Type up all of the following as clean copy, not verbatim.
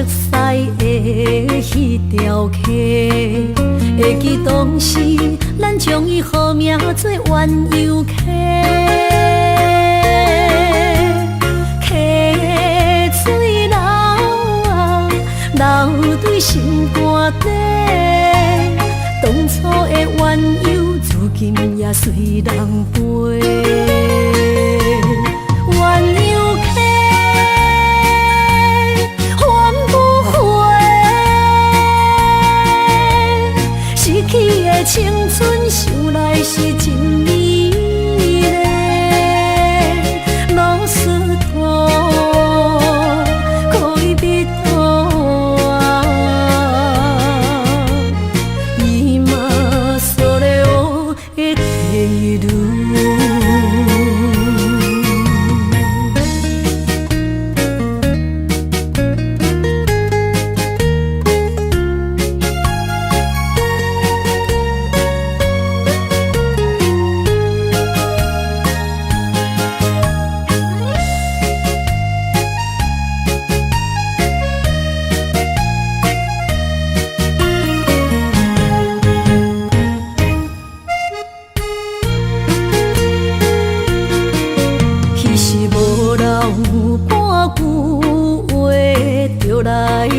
色的迄条溪，会记当时咱将伊号名做鸳鸯溪。溪水流啊，流对心肝底。当初的鸳鸯，如今也随人飞。鸳鸯溪。 青春想来是真美丽，老师徒可以比途啊，伊嘛所了的地路。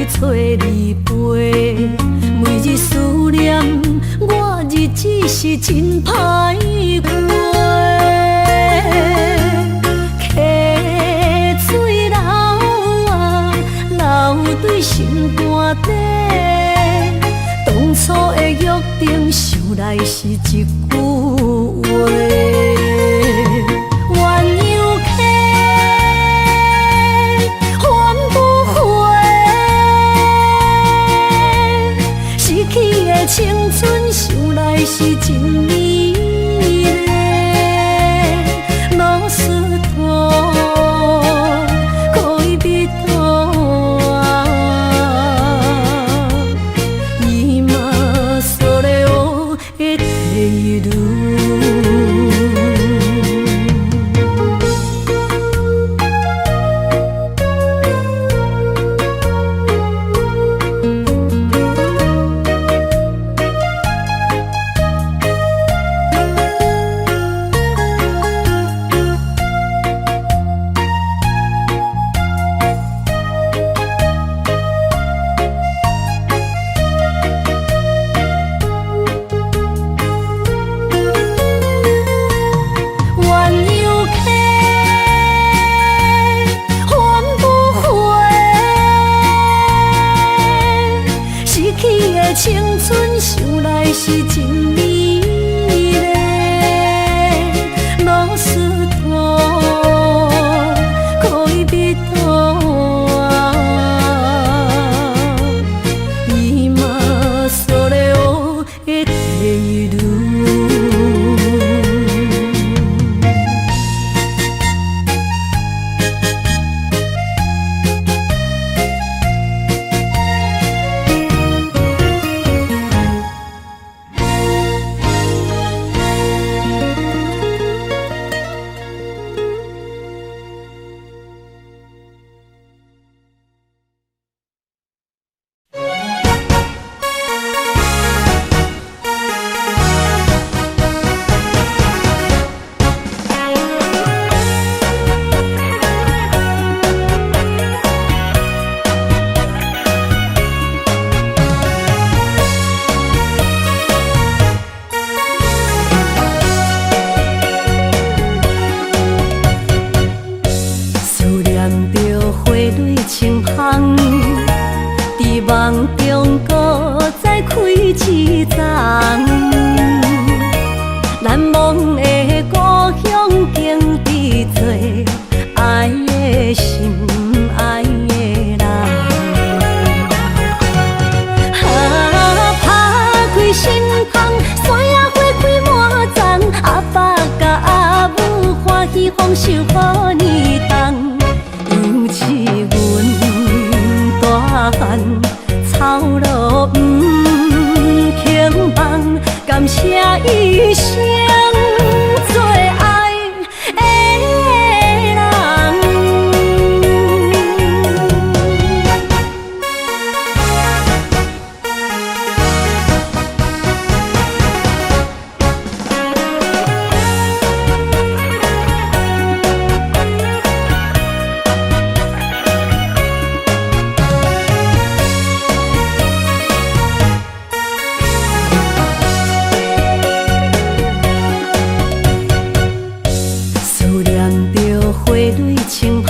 找你陪，每日思念我，日子是真歹过。溪水流啊，流对心肝底。当初的约定，想来是一句话。 青春想来是真美丽，老师徒可以比途啊，伊嘛所了的地路。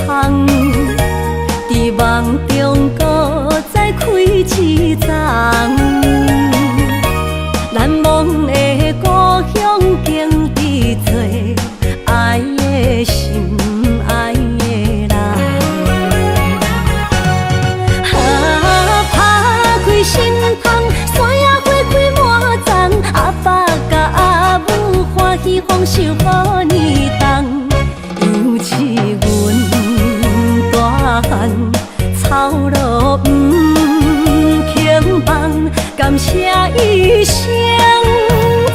窗，伫梦中搁再开一丛。难忘的故乡，经历做爱的心，爱的人。打开心窗，山野花开满丛，阿爸甲阿母欢喜丰收好年冬。杨树阮大汉，草路不轻放，感谢一生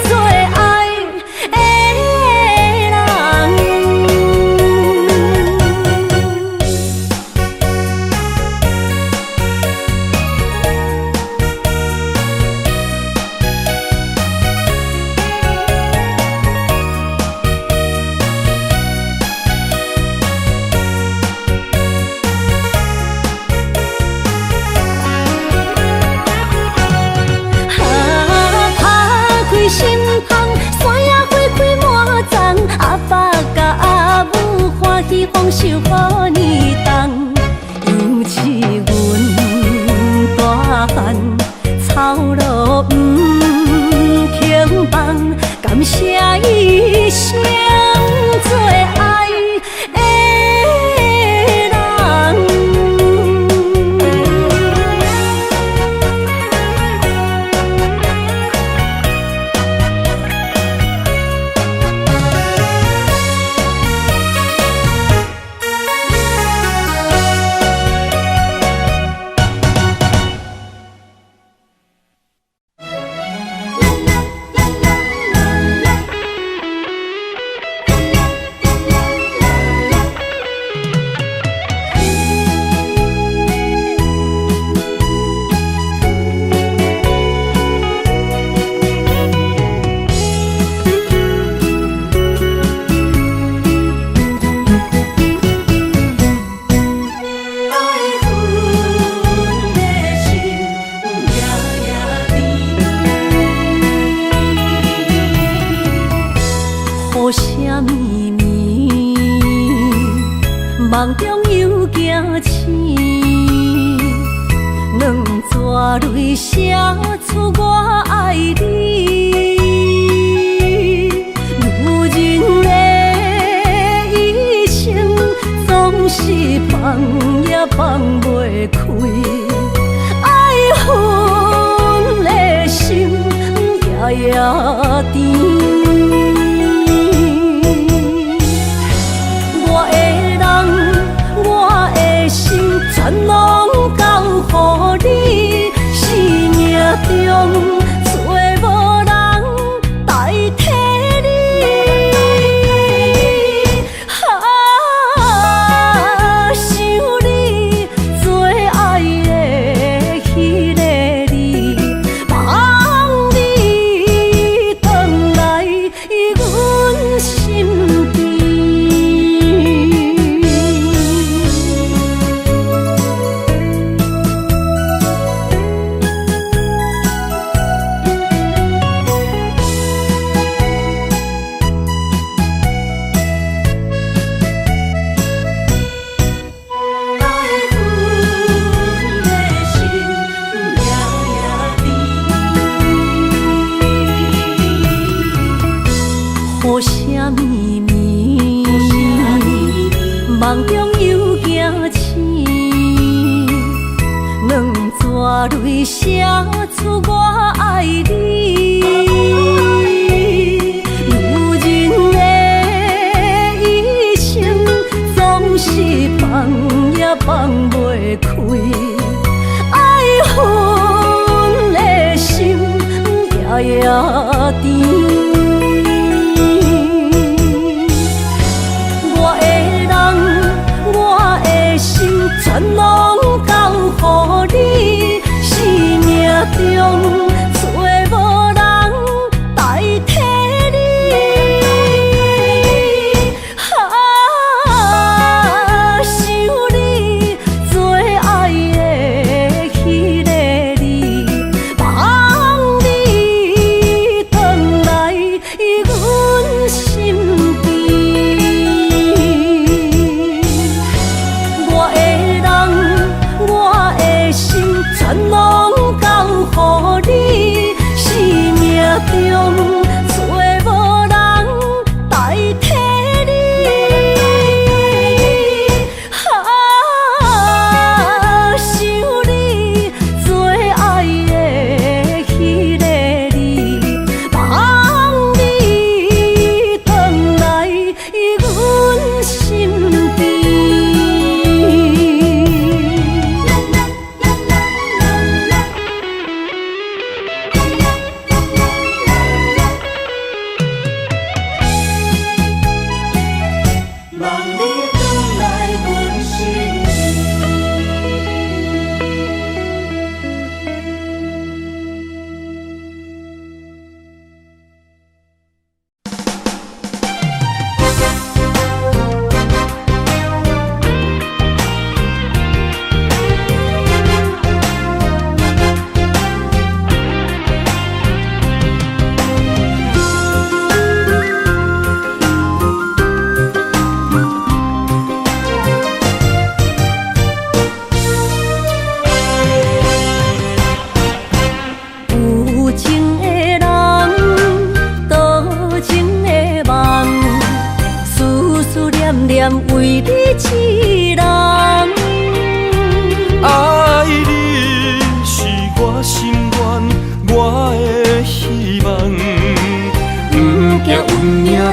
做爱的人。心窗，山野花开满丛，阿爸甲阿母欢喜丰收好年冬。杨树阮大汉，草路不轻放，感谢一生做爱的人。梦中又惊醒，两纸泪写出我爱你。女人的一生总是放也放袂开，爱恨的心夜夜甜。全拢交予你，生命中找无人代替你。想你做爱的迄个你，望你回来阮身边。雨声绵绵，梦中又惊醒，两纸泪写出我爱你。女人的一生总是放也放袂开，爱恨的心夜夜甜。全拢交予你，生命中找无人代替你。想你做爱的迄个你，望你回来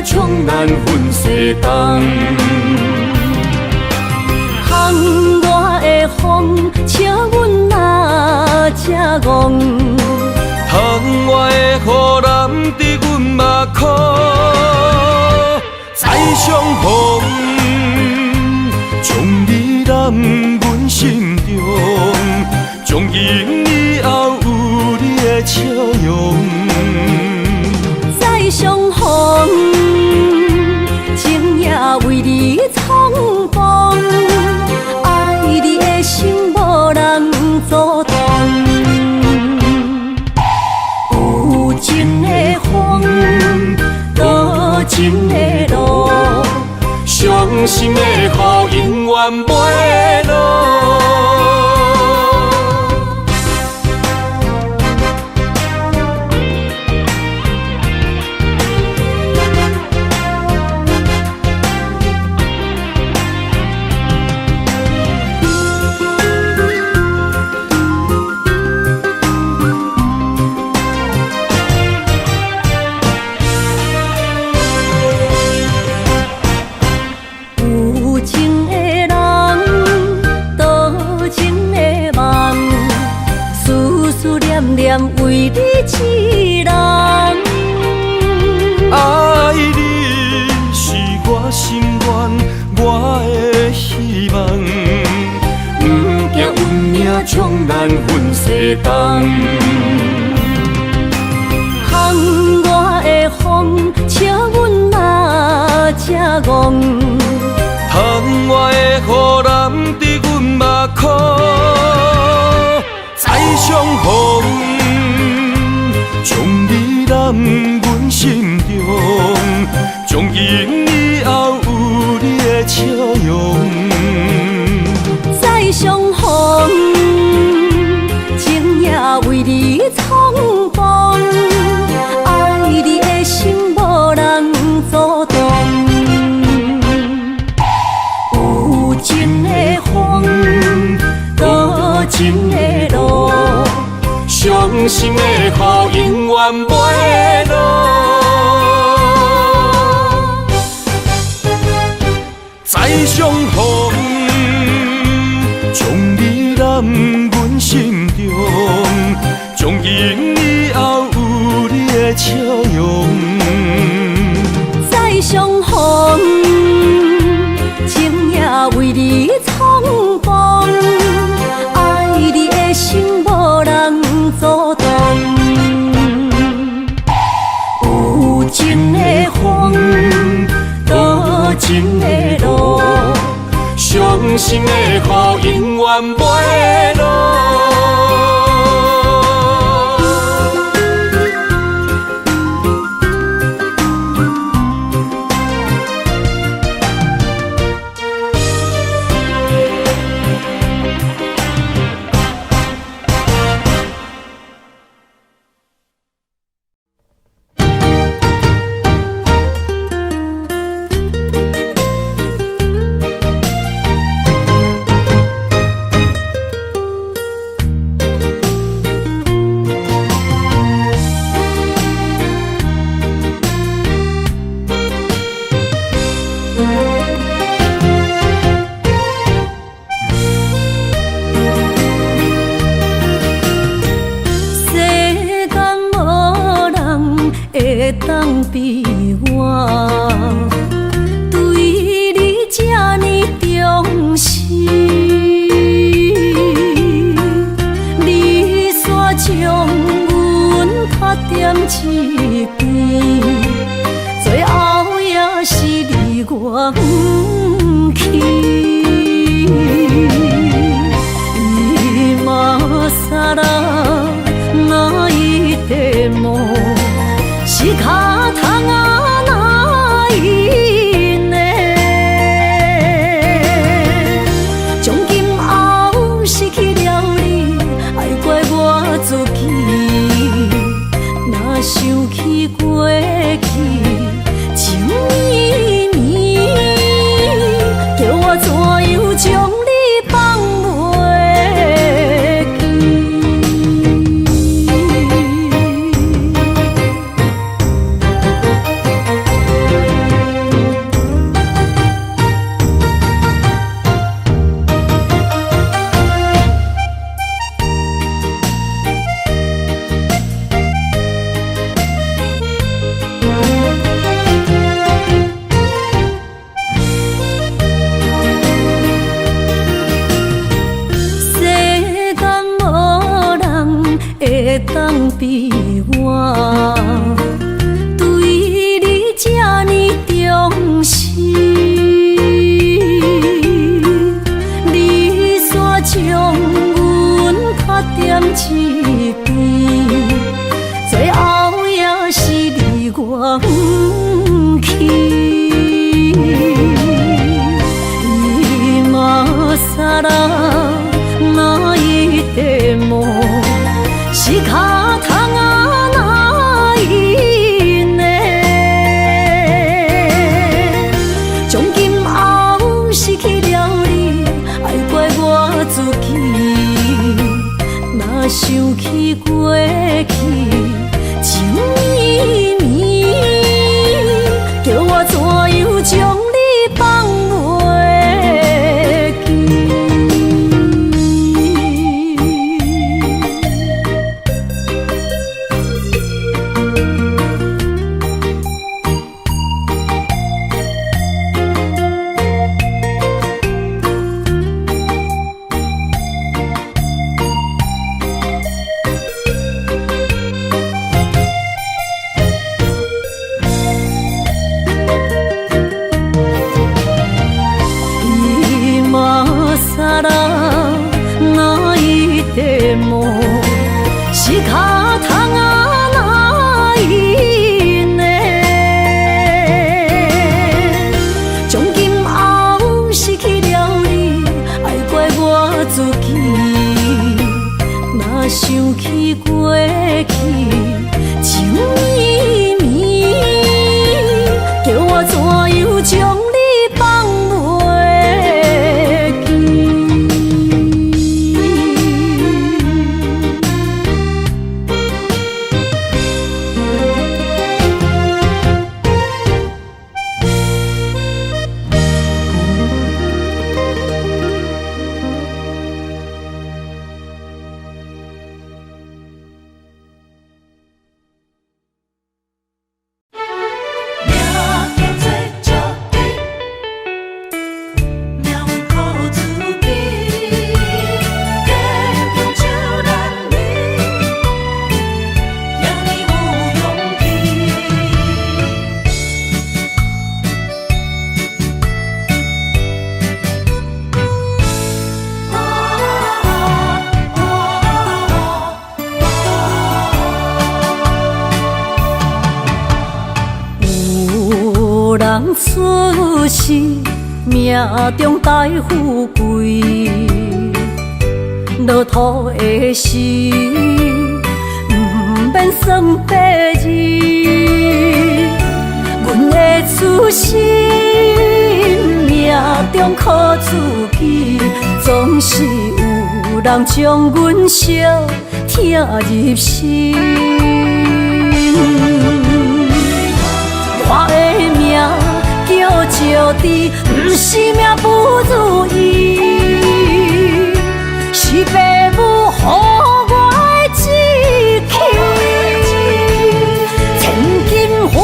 冲咱分世东。窗外的风，笑阮哪只戆？窗外的雨淋伫阮目眶，再相逢，将你揽阮心中，从今以后有你的笑容。再相逢，情也为你苍茫，爱你的心无人阻挡。有情的风，多情的路，伤心的雨永远袂落。为你一人，爱你是我心愿，我的希望。不惊运命冲咱分世东。窗外的风，笑阮哪只戆？窗外的雨淋伫阮目眶，再相逢。将你揽阮心中，从今以后有你的笑容。再相逢，情也为你苍茫，爱你的心无人阻挡。有情的风，多情的路，伤心的雨永远袂落。再相逢，将你揽阮心中，从今以后有你的笑容。再相逢，情也为你苍茫，爱你的心无人阻挡。有情的风，多情的路，伤心的雨永远袂落。当比我对你这呢重视，你煞将阮较点一边，最后也是你我不去。伊嘛萨拉那一点梦。是脚痛啊，哪一呢？从今后失去了你，爱怪我自己，若想起比我对你这呢重视，你煞将阮拍点一边，最后也是离我不去。萨拉那一地梦，是脚痛啊那一呢？从今后失去了你，爱怪我自己。若想起过去情绵绵，叫我怎样将你放袂？是脚痛啊那一呢？从今后失去了你，爱怪我自己。若想起过去情绵绵，叫我怎样将你放袂记？人出世，命中带富贵，落土的时，不免算白字。阮的出身，命中靠自己，总是有人将阮惜疼入心。我的命叫石滴，不是命不如意，是父母予我的志气。千金换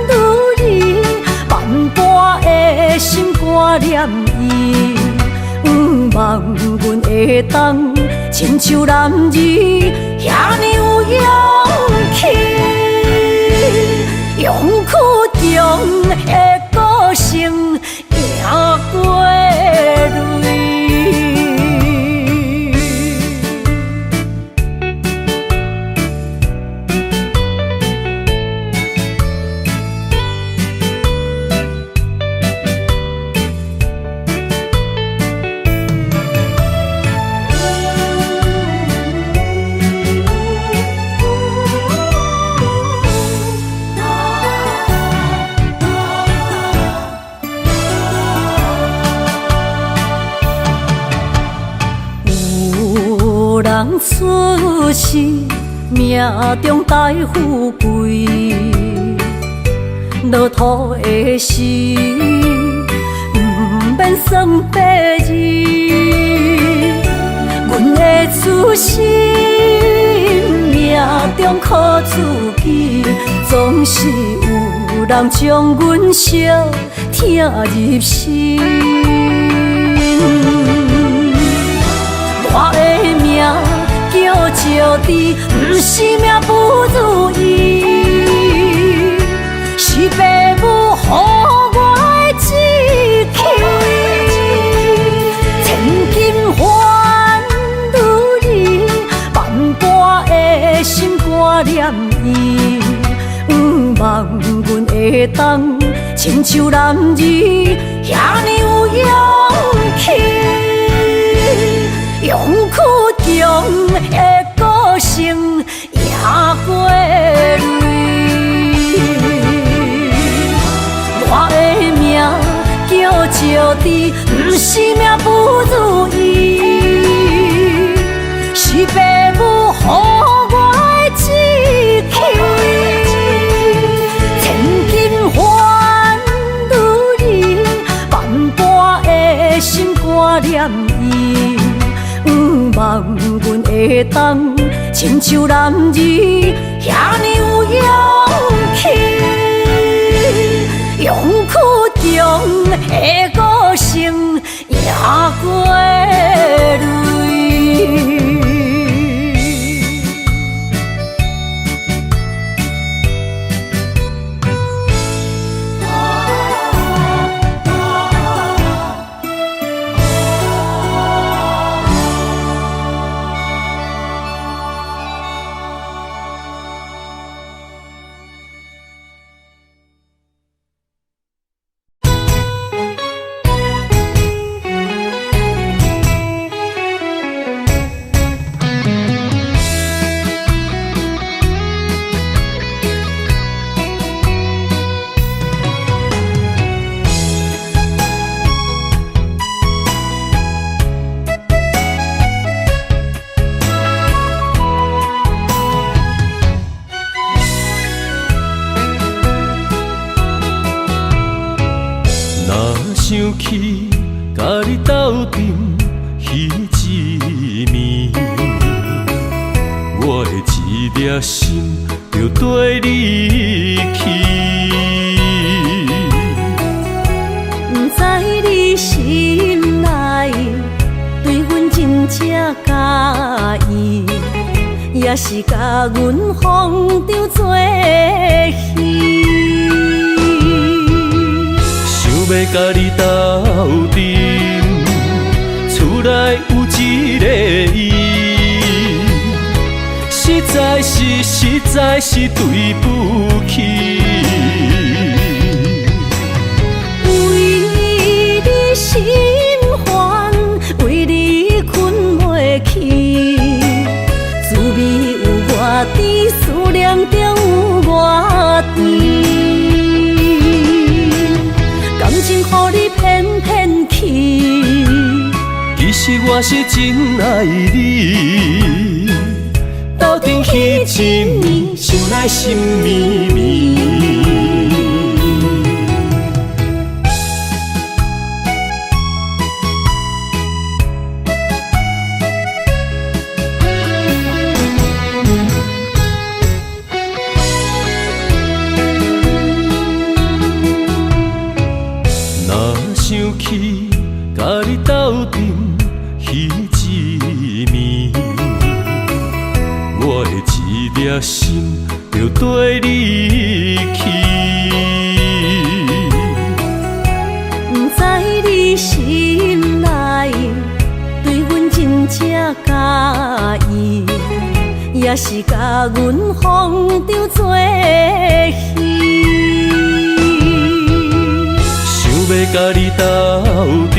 如意，万般的心肝念伊，望阮会当亲像男儿遐尼有勇气。用苦中的个性赢过泪。人出世，命中带富贵，落土的时，不免算白字。阮的出身，命中靠自己，总是有人将阮惜疼入心。我的命叫石治，不是命不如意，是父母予我的志气。千金换如意，万般的心挂念伊。望阮会当亲像男儿遐尼有勇气，勇屈强的个性赢过泪。我的名叫石智，不是命不如意，是父母予我的志气。心挂念伊，望阮会当亲像男儿遐尼有勇气，勇屈强的个性赢过泪。想起甲你斗阵彼一暝，我的一粒心就跟你去。不知你心内对阮真正介意，也是甲阮放着做戏。要甲你斗阵，厝内有一个伊，实在是对不起。为你心烦，为你困袂去，滋味有我甜，思念中有我甜。感情予你骗骗去，其实我是真爱你。斗阵彼一暝，想来心绵绵。想起甲你斗阵彼一暝，我的一粒心就跟你去。不知你心内对阮真正介意，也是甲阮放着做戏。要甲你斗阵，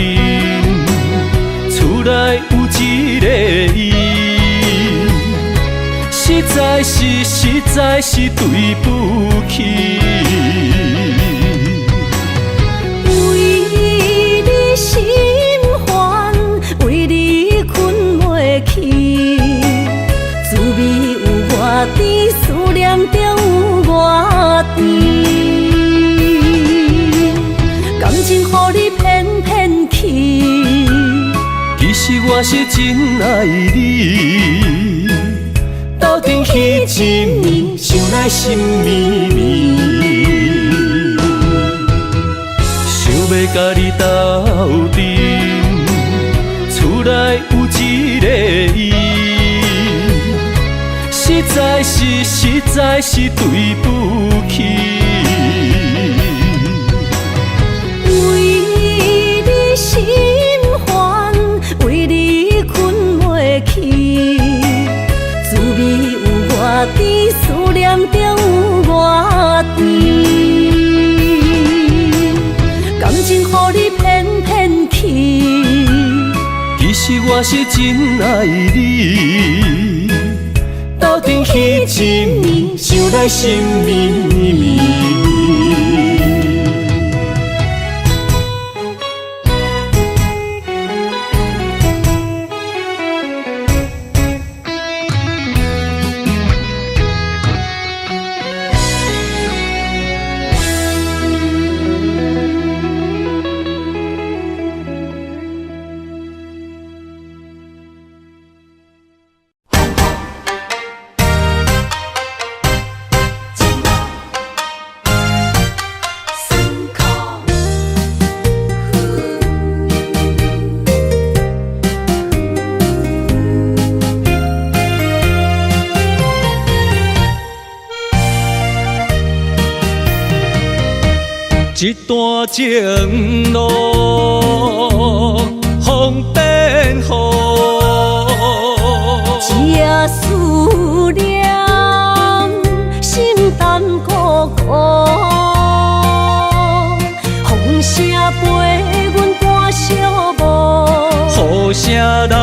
厝内有一个伊，实在是对不起。为你心烦，为你困袂去，滋味有我甜，思念中有我甜。感情予你骗骗去，其实我是真爱你。斗阵彼一暝，想来心绵绵。想要甲你斗阵，厝内有一个伊，实在是对不起。为你心烦，为你困袂去，滋味有偌甜，思念就有偌甜。感情予你骗骗去，其实我是真爱你。斗阵彼一暝，想来心绵绵。一段情路，风变雨，一夜思念，心淡孤孤。风声陪阮赶小步，雨声淋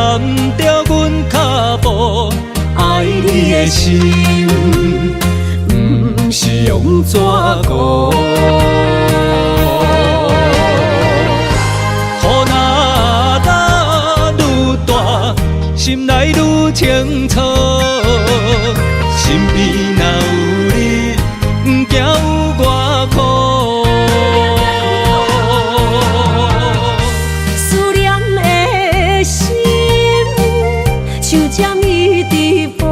着阮脚步，爱你的心，不是用纸糊。心内愈清楚，身边若有你，不惊有我苦。思念的心，像针一直补，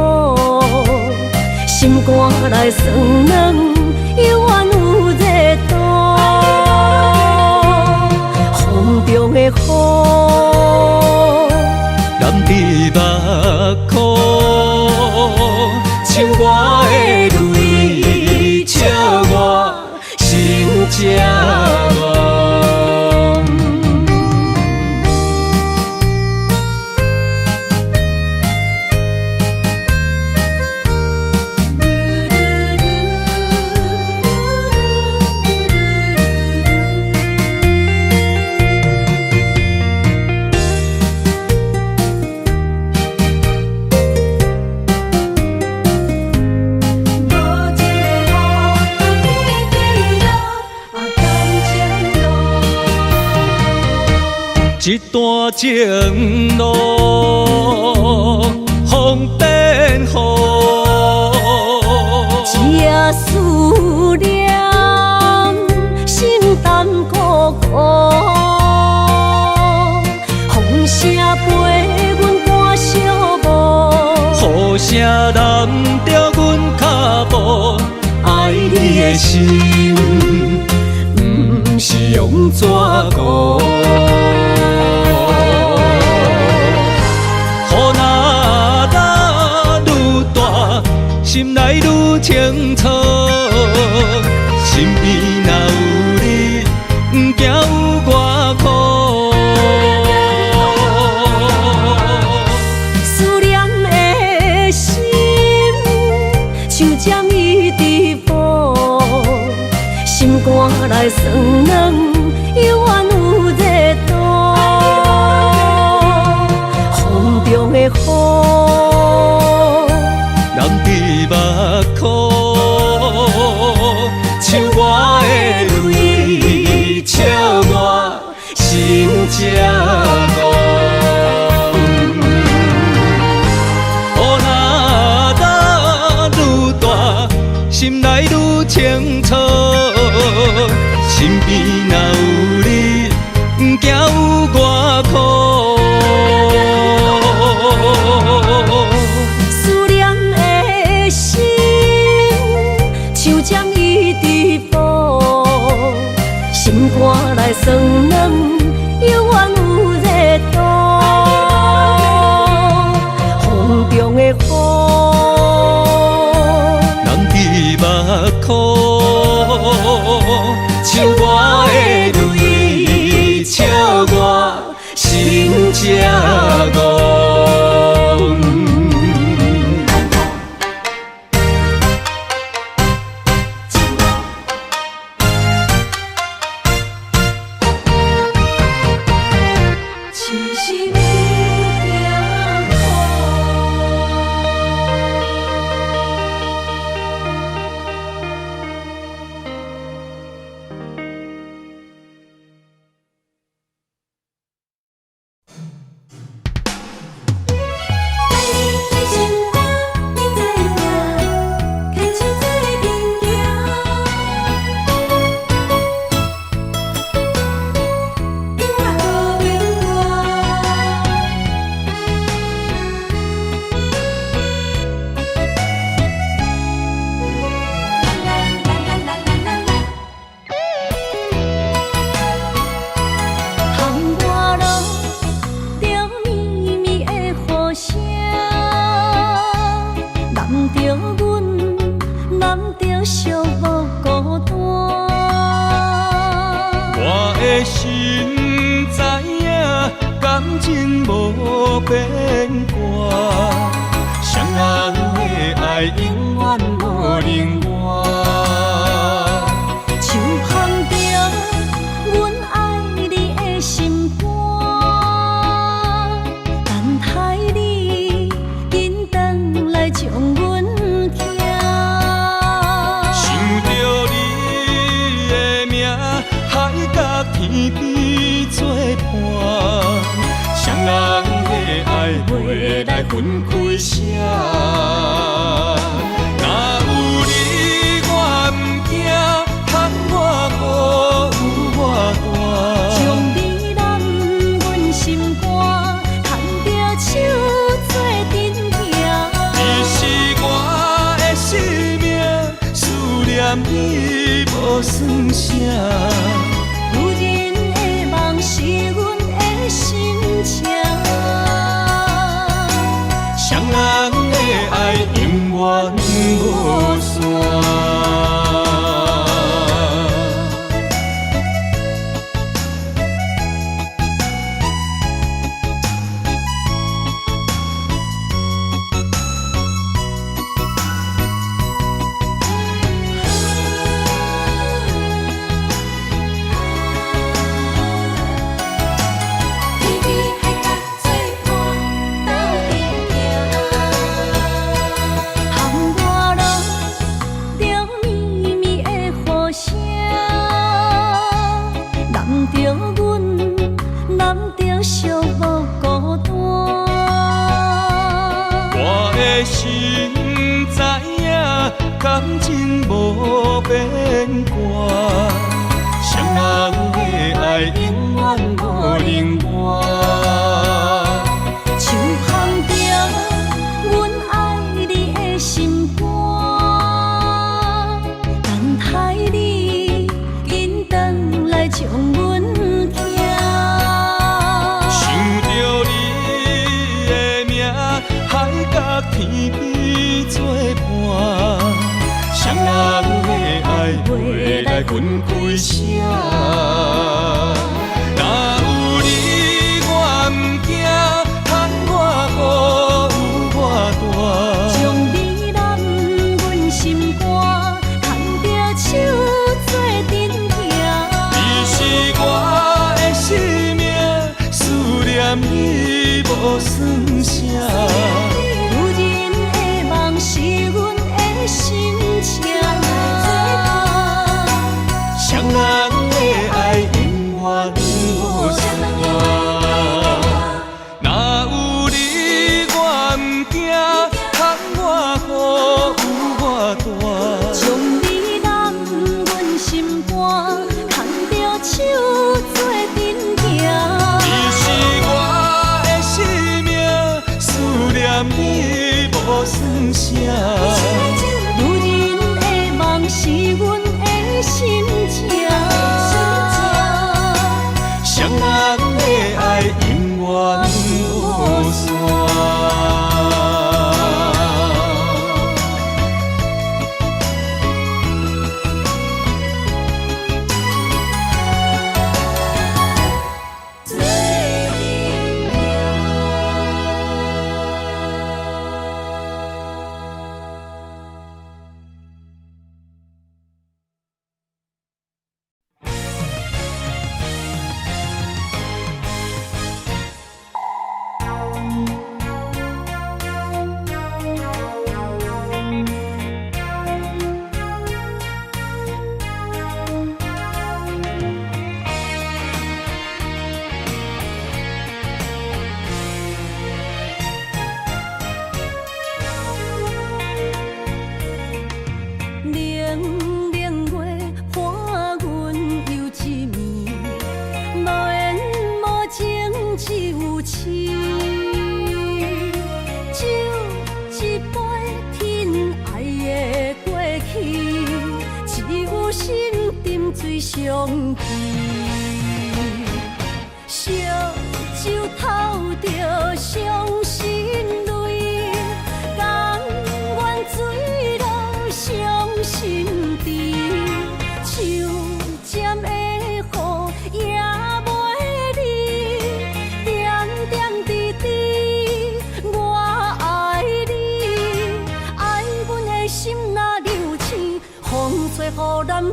心肝内酸软，犹原有热度。风中的雨。你目眶，像我的泪，笑我心这乱。一段情路，风变雨，一夜思念，心淡孤孤。风声陪阮赶小步，雨声淋着阮脚步，爱你的心，不是用纸糊。心内愈清楚，身边若有你，不惊有我苦。思念的心，像针一直补，心肝内酸软，犹原有热度。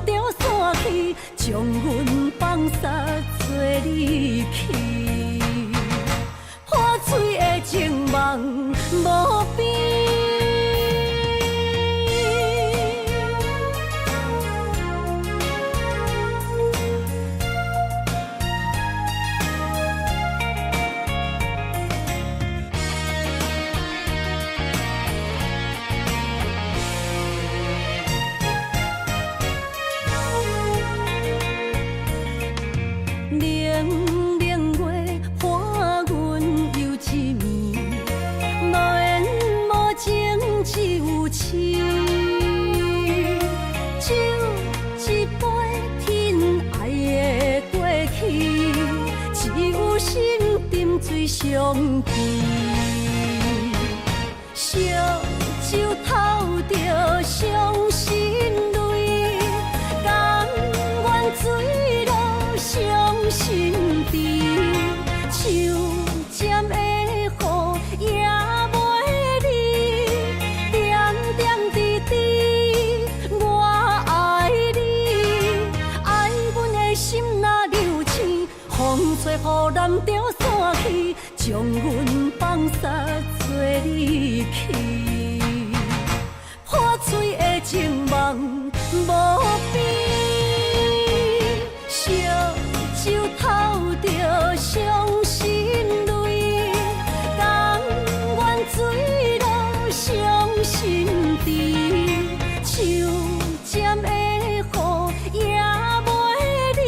着散去，将阮放煞做离去，破碎的情梦无边。相见，烧酒偷着伤心泪，甘愿醉落伤心地，手尖的雨也袂离，点点滴滴我爱你，爱阮的心若流星，风吹雨淋着散去。将阮放煞做离去，破碎的情梦无边，烧酒偷着伤心泪，甘愿醉落伤心地，手尖的雨也袂离，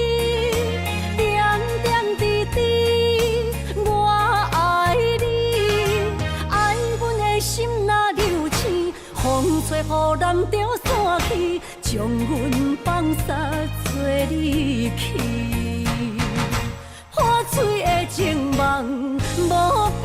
点点滴滴。风吹雨淋着散去，将阮放煞做离去，破碎的情梦无边。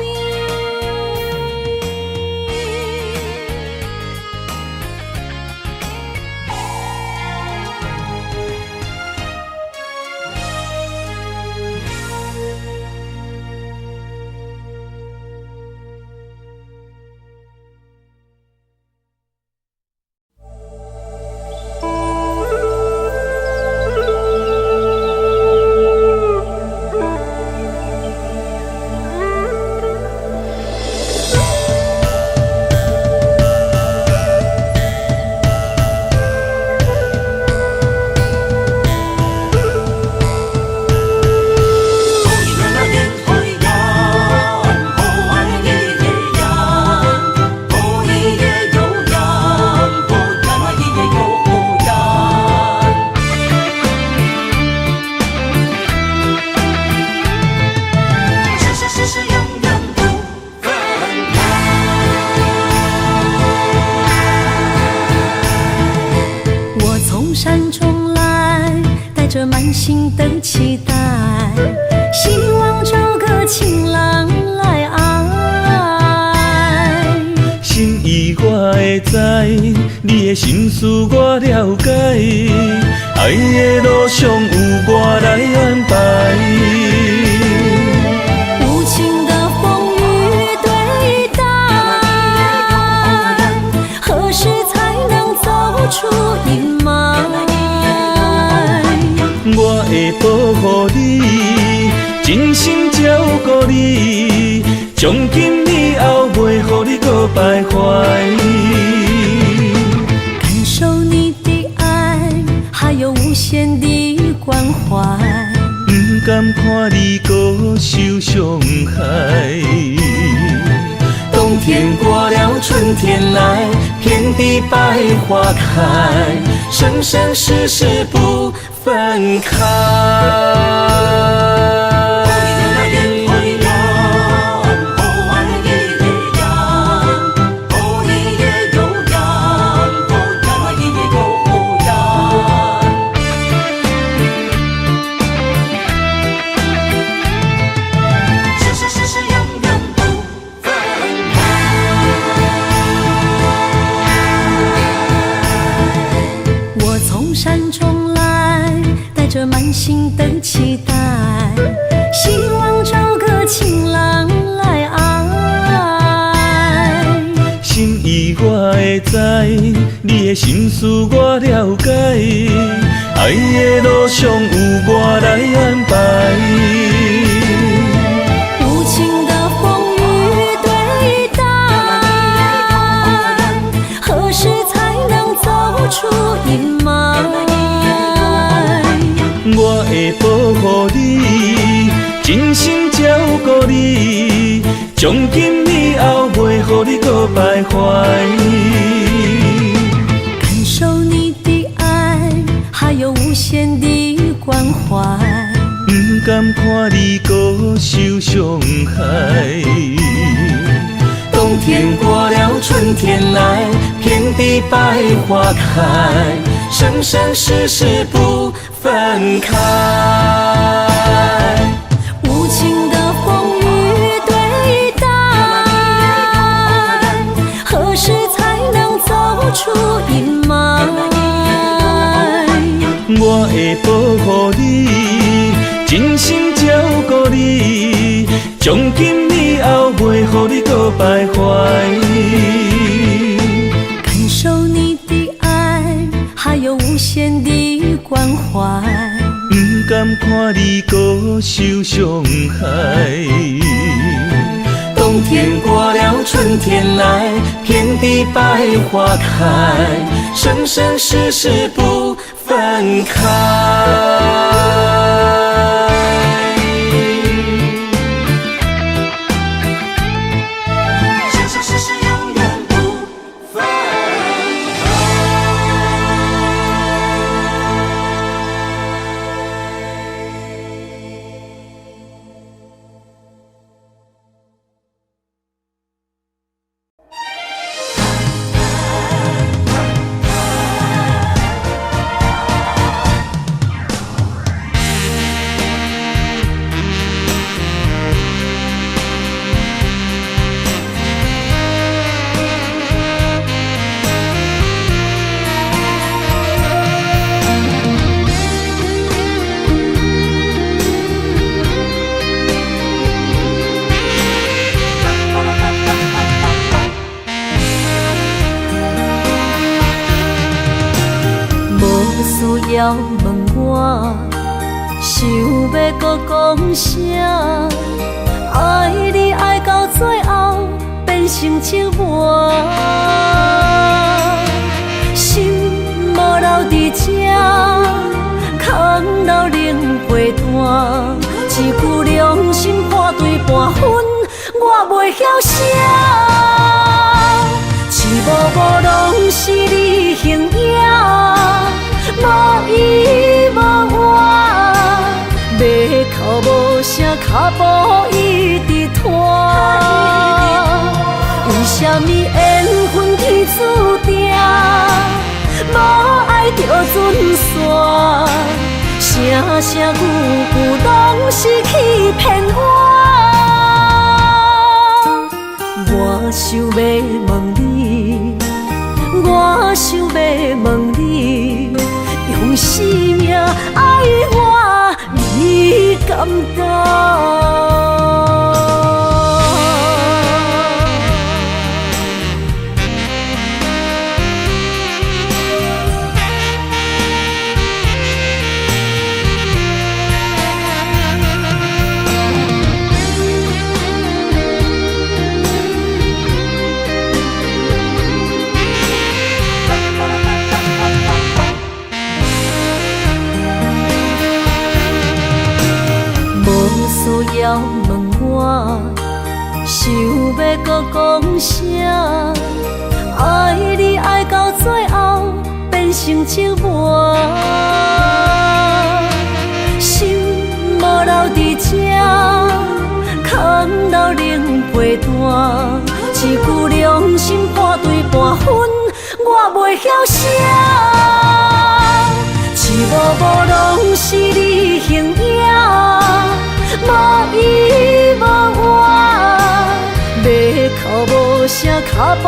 满心的期待，希望找个情郎来爱。心意我会知，你的心思我了解，爱的路上有我来安排。无情的风雨对待，何时才能走出阴霾？我会保护你，真心照顾你，从今以后袂予你搁徘徊。感受你的爱，还有无限的关怀，不甘看你搁受伤害。冬天过了，春天来，遍地百花开，生生世世不分开。着满心的期待，希望找个情郎来爱。心意我会知，你的心思我了解，爱的路上有我来安排。无情的风雨对待，何时才能走出阴霾？我会保护你，真心照顾你，从今以后袂予你搁徘徊。感受你的爱，还有无限的关怀。不甘看你搁受伤害。冬天过了，春天来，遍地百花开，生生世世不分开。无情的风雨对待，何时才能走出阴霾？我会保护你，真心照顾你，从今以后袂予你搁徘徊。感受你的爱，还有无限的关怀。不甘看你搁受伤害。冬天过了，春天来，遍地百花开，生生世世不分开。生生世世永远不分开。需要问我，想要搁讲啥？爱你爱到最后变成寂寞，心无留伫这，空留冷陪伴。一句良心半对半分，我袂晓写。一幕幕拢是你形影。无依无我，要哭无声，脚步一直拖。为什么缘分天注定，无爱就准线？声声句句拢是欺骗我。我想要问你，我想要问你。用生命爱我，你敢当？需要问我，想要搁讲啥？爱你爱到最后变成寂寞，心无留伫这，空留冷陪伴。一句良心半对半分，我袂晓写。一幕幕拢是你形影。无依无我，要哭无声，脚步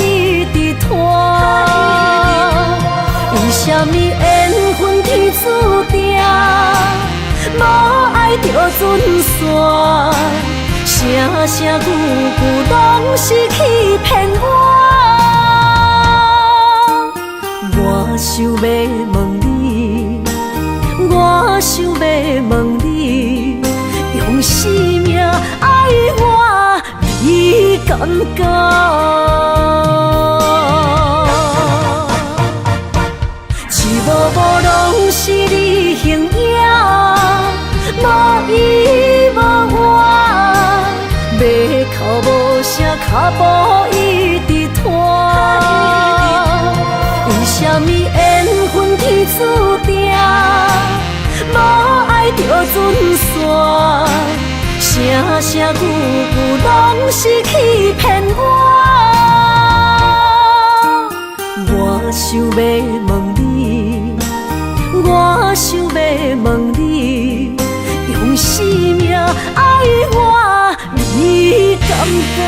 一直拖。为什么缘分天注定，无爱就准线？声声句句拢是欺骗我。我想要问你，觉。一幕幕拢是你形影，无依无我，要哭无声，脚步一直拖。为什么缘分天注定，无爱就准线？声声句句拢是欺骗我。我想要问你，我想要问你，用生命爱我，你敢不？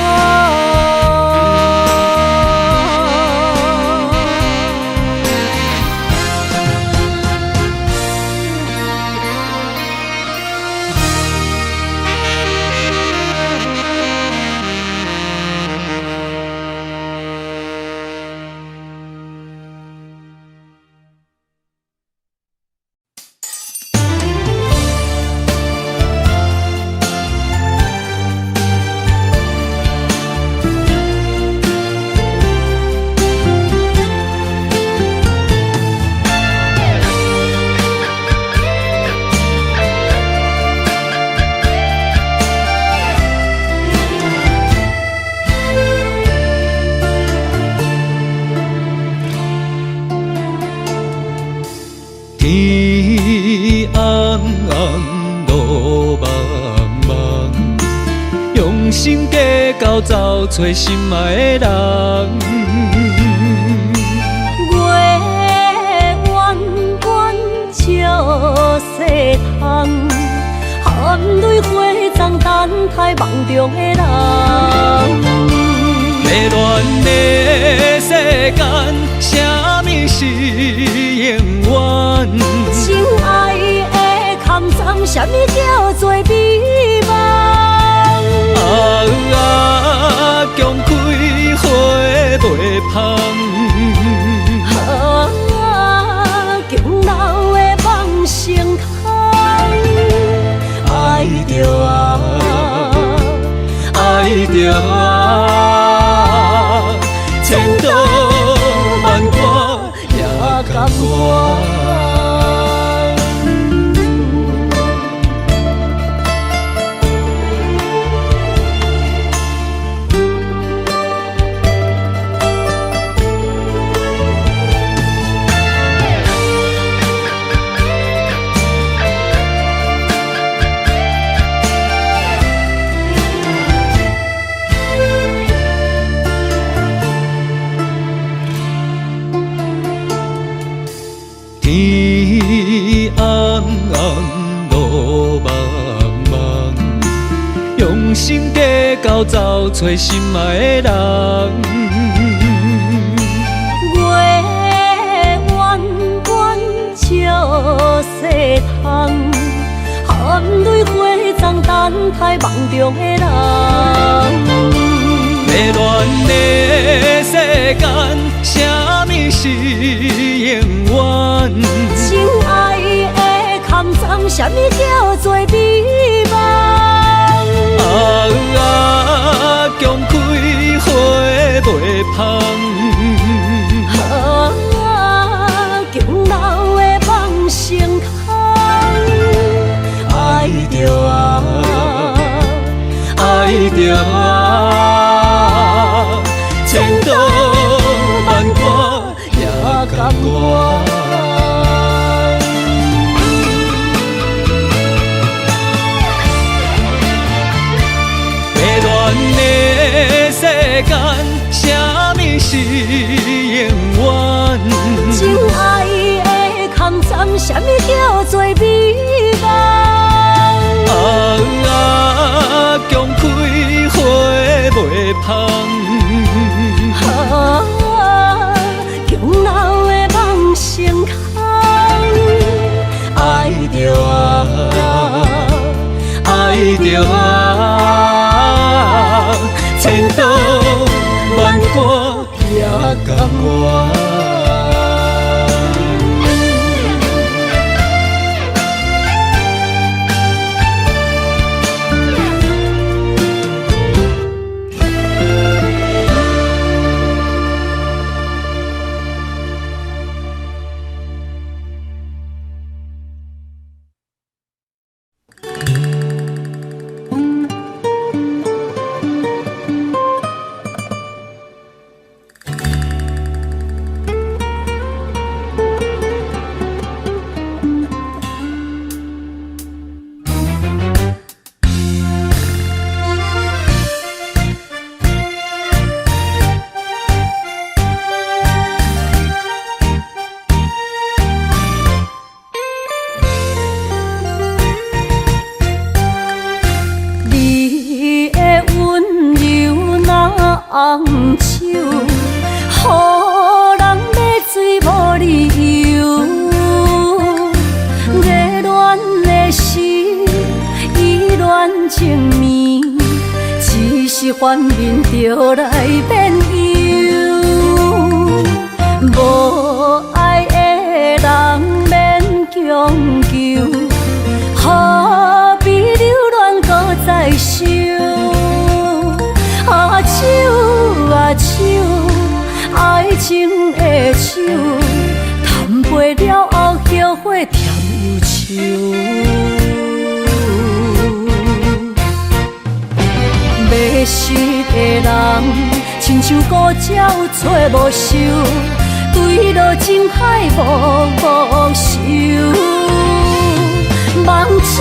天暗暗，路茫茫，用心计较找找心爱的人。月圆圆照西窗，含泪花丛等待梦中的人。迷乱的世间，什么是永远？情爱的空藏，什么叫做美梦？强开花袂芳，强留的梦成空。爱着啊，爱着啊，千刀万剐也甘愿。天暗暗，路茫茫，用心计较找找心爱的人。月圆圆照西窗，含泪花丛等待梦中的人。迷乱的世间，什么是永远？情爱的空藏，什么叫做美梦？强开花袂芳，强留的梦成空。爱着啊，爱着啊，千刀万剐也甘愿。世间，什么是永远？情爱的空藏，什么叫做美梦？强开花袂芳，强留的梦成空。爱着啊，爱着啊，千刀万剐也甘愿。红手，予人买水无理由。热恋的时，意乱情迷，一时反面就来变忧。无爱的人免强求，何必留恋搁再想？手啊手，爱情的手，谈袂了后后悔添忧愁。迷失的人，亲像孤鸟找无收，对落情海无收。梦手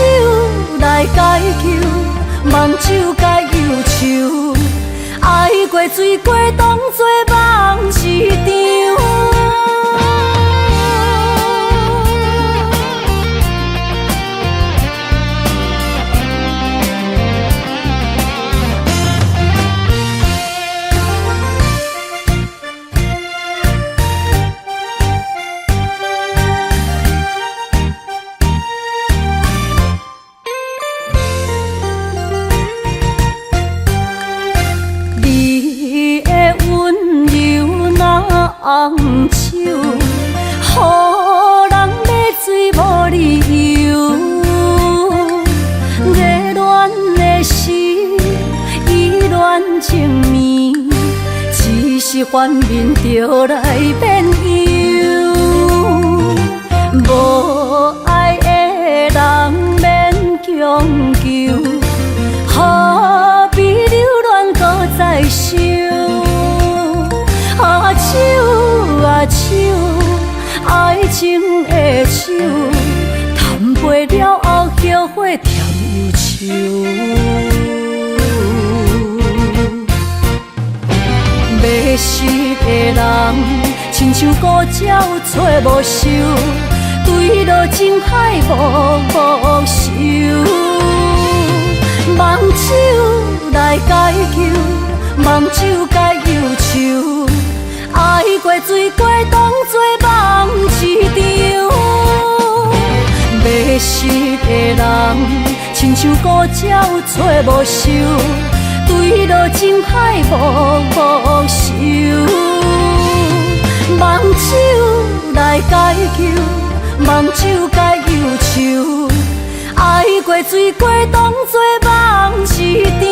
来解求，梦手解忧愁。爱过水过，当作梦一场。红手，予人买水无理由。热恋的时，意乱情迷，一时反面就来变忧。无爱的人免强求，何必留恋搁再想？手啊手，爱情的手，谈袂了后后悔添忧愁。迷失的人，亲像孤鸟找无收，对落情海无收。梦手来解求，梦手解忧愁。爱过水过，当作梦一场。迷失的人，亲像孤鸟找无收，对落情海无收。梦手来解求，梦手解忧愁。爱过水过，当作梦一场。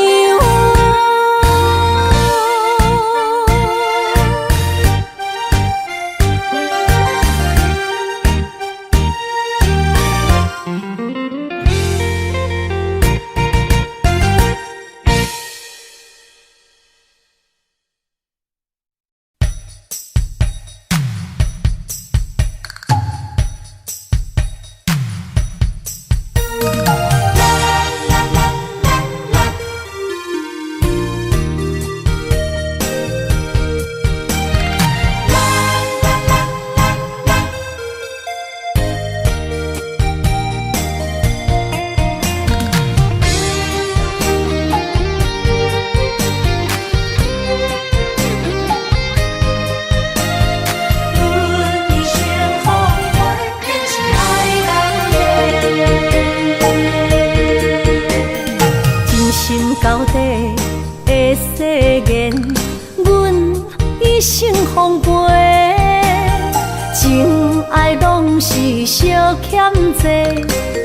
情爱拢是小欠债，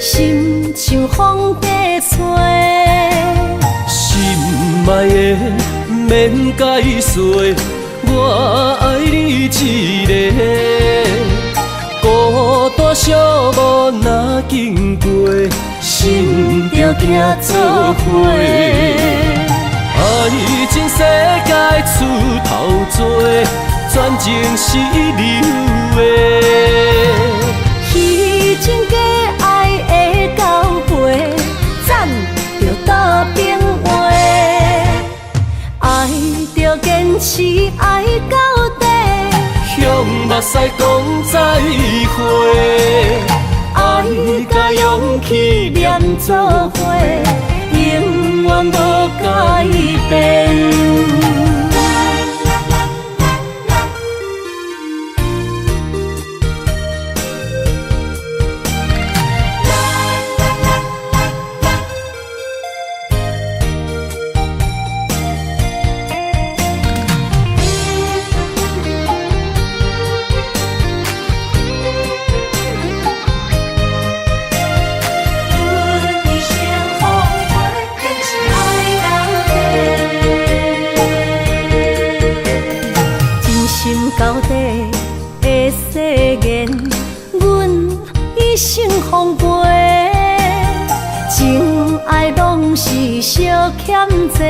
心像风在吹。心爱的免解释，我爱你一个。孤单寂寞若经过，心着行做伙。爱情世界出头多，全情是流的。虚情假爱的交陪，赞着倒变话。爱着坚持爱到底，向目屎讲再会。爱甲勇气念做伙，永远无改变。欠债，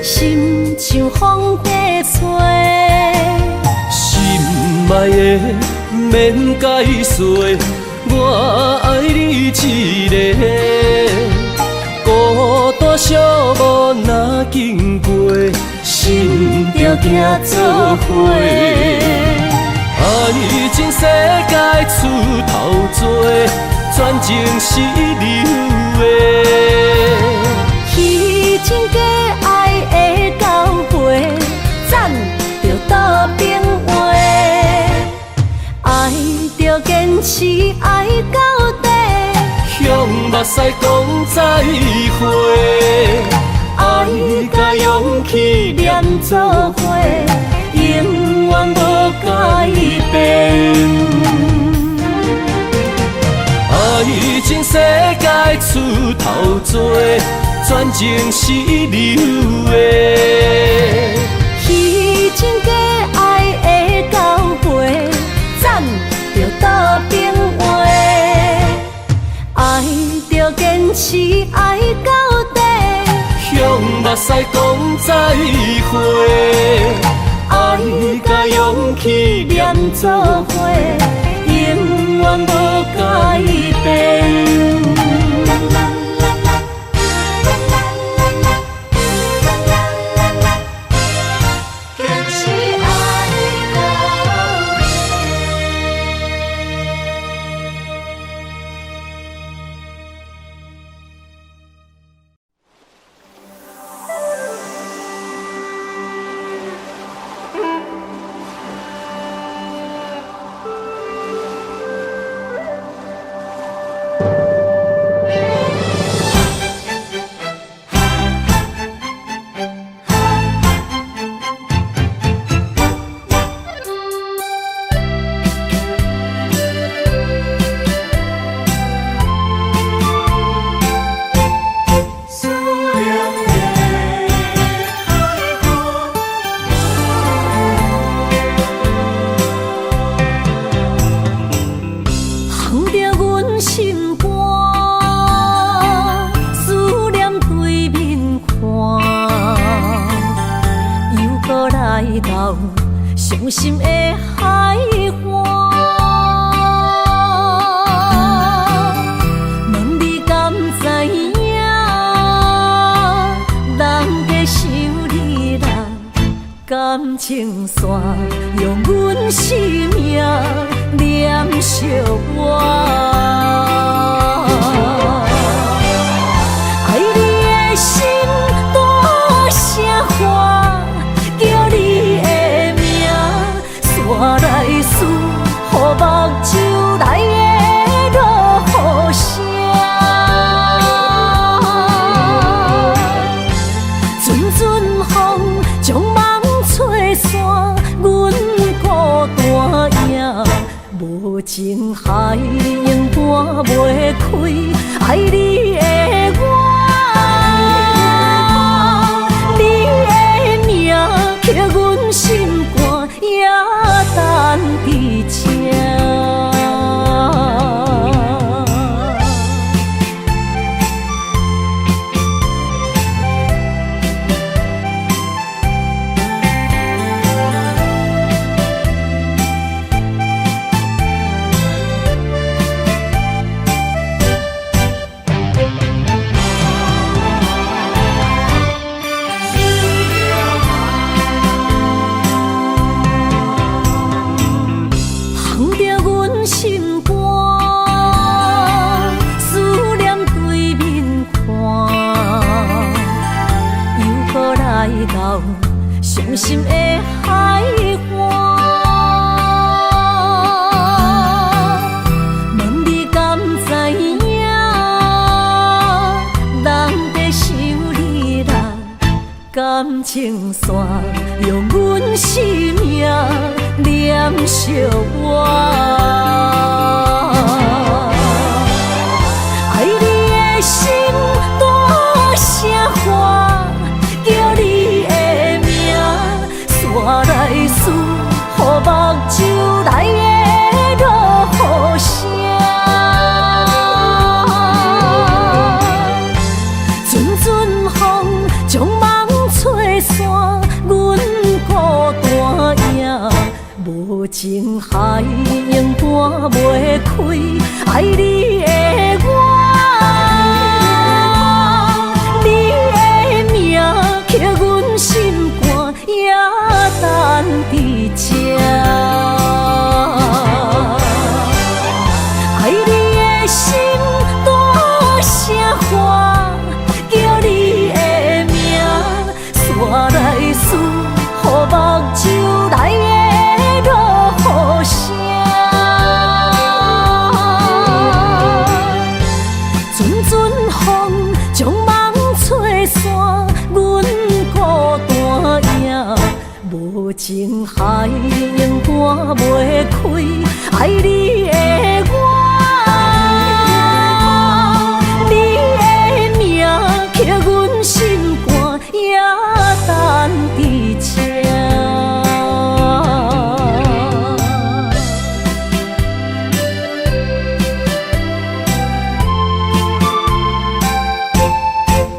心像风花吹。心爱的免解释，我爱你一个。孤单寂寞若经过，心着行做伙。爱情世界出头多，全情是流的。虚情假爱的交陪，咱着倒变话。爱着坚持，爱到底。向目屎讲再会，爱甲勇气连做伙，永远无改变。爱情世界出头多，全情是流的。虚情假爱的交陪，咱着倒变话。爱着坚持，爱到底。向目屎讲再会，爱甲勇气连做伙，永远无改变。伤心的海岸，问你敢知影？人在想你人，感情线用阮生命念惜我。爱你的心大声喊，叫你的名，山来思，予目睭内的落雨声。阵阵风将梦吹散，阮孤单影，无情海永搬袂开，爱你的我。刻阮心肝，也等伫这。伤心的海岸，问你敢知影？人在想你人，感情线用阮生命念惜我。爱你的心大声喊，叫你的名，山来思，予目睭内的落雨声。阵阵风情海永半袂开，爱你的我，你的名刻阮心肝，也等伫这。爱你的心大声喊，叫你的名，山来思，予目睭来的落雨声。阵阵风将梦吹散，阮孤单影，无情海永半袂开，爱你的我。刻阮心肝，也等伫这。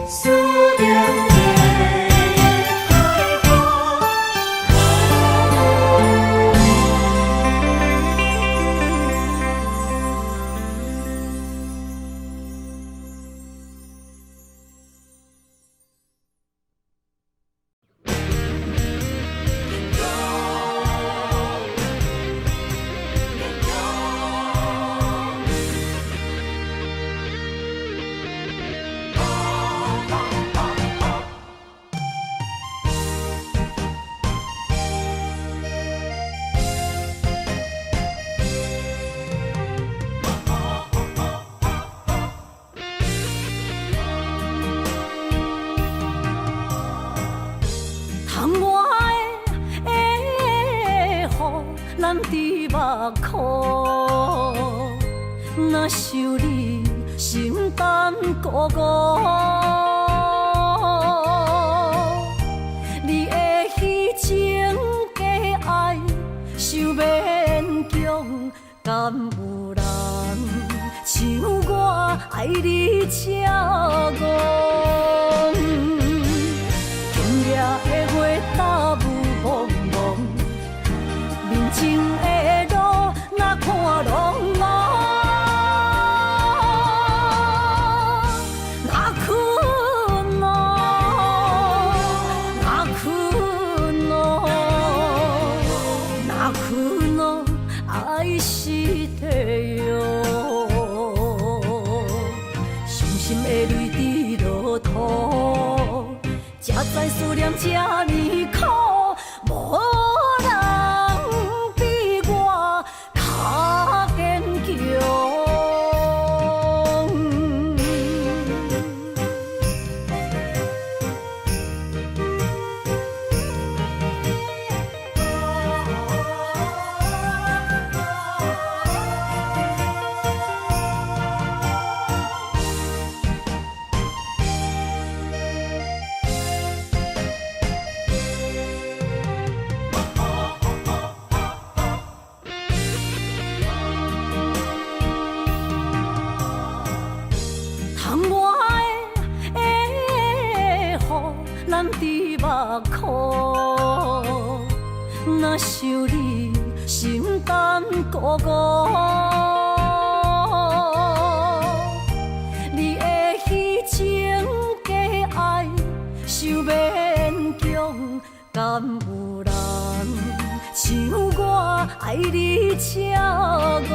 思念难伫目眶，若想你心胆孤孤，你的虚情假爱想勉强，敢有人像我爱你这戆？今夜的月打雾蒙蒙。面前的路，哪看拢无，哪困咯，哪困咯，哪困咯，爱是地哟，伤心的泪滴落土，才知思念这呢苦，无。难伫目眶，若想你心胆孤孤，你的虚情假爱想勉强，敢有人像我爱你这戆？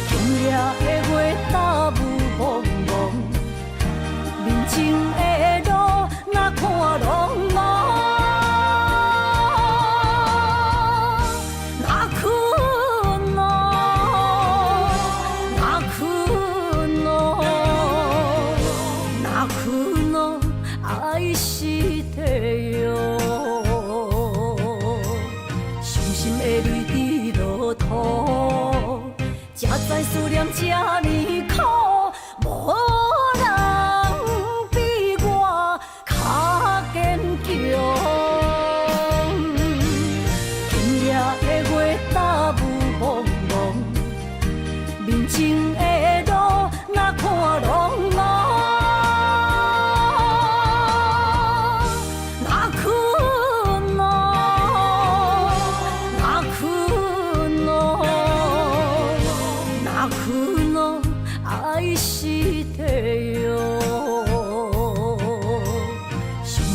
今夜的月打雾蒙蒙。面前的路，哪看拢无，哪困咯，哪困咯，哪困咯，爱是地哟，伤心的泪滴落土，才知思念这呢苦，无。面前的路，哪看拢无，哪困咯，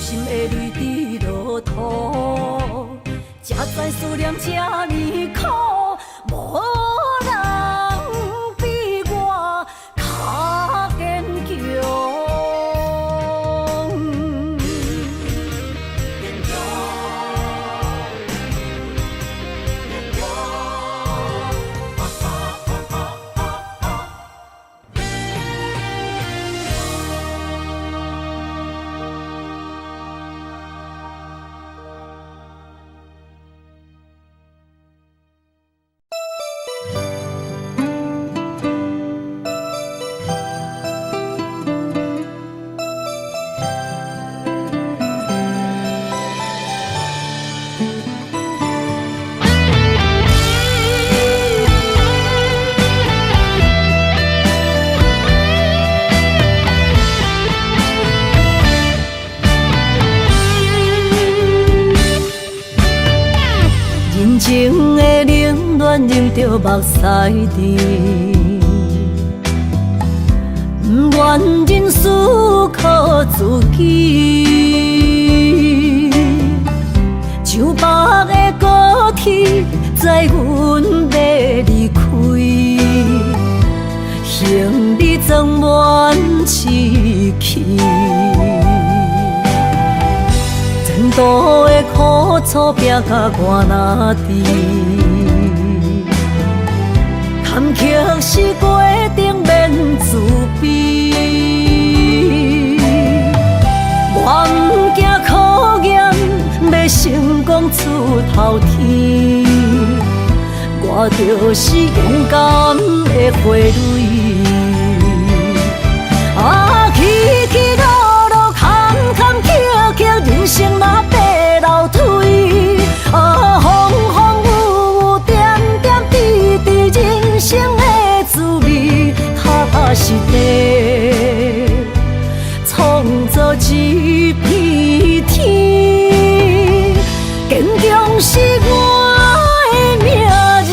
心的泪滴落土，才知思念这呢苦，无人比我较坚强。情的冷暖忍着目屎滴，不愿忍思靠自己。像白的高铁载阮要离开，行李装满市气。前途的苦楚拼甲我若知，坎坷是过程免自卑。我毋惊考验，要成功出头天。我就是勇敢的花蕊，起起落落，坎坎坷坷，人生若爬楼梯。风风雨雨，点点滴滴，人生的滋味，踏踏实地，创造一片天。坚强是我的命字。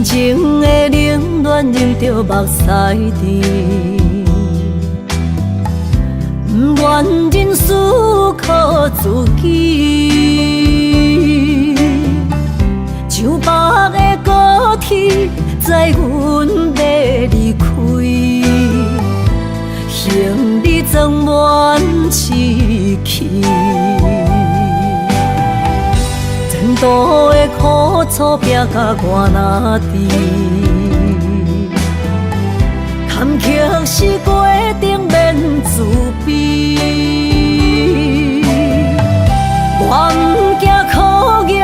情的冷暖忍着目屎滴，不愿忍思靠自己。像白的高铁载阮要离开，行李装满市气。前途的苦楚拼甲我若知，坎坷是过程免自卑。我毋惊考验，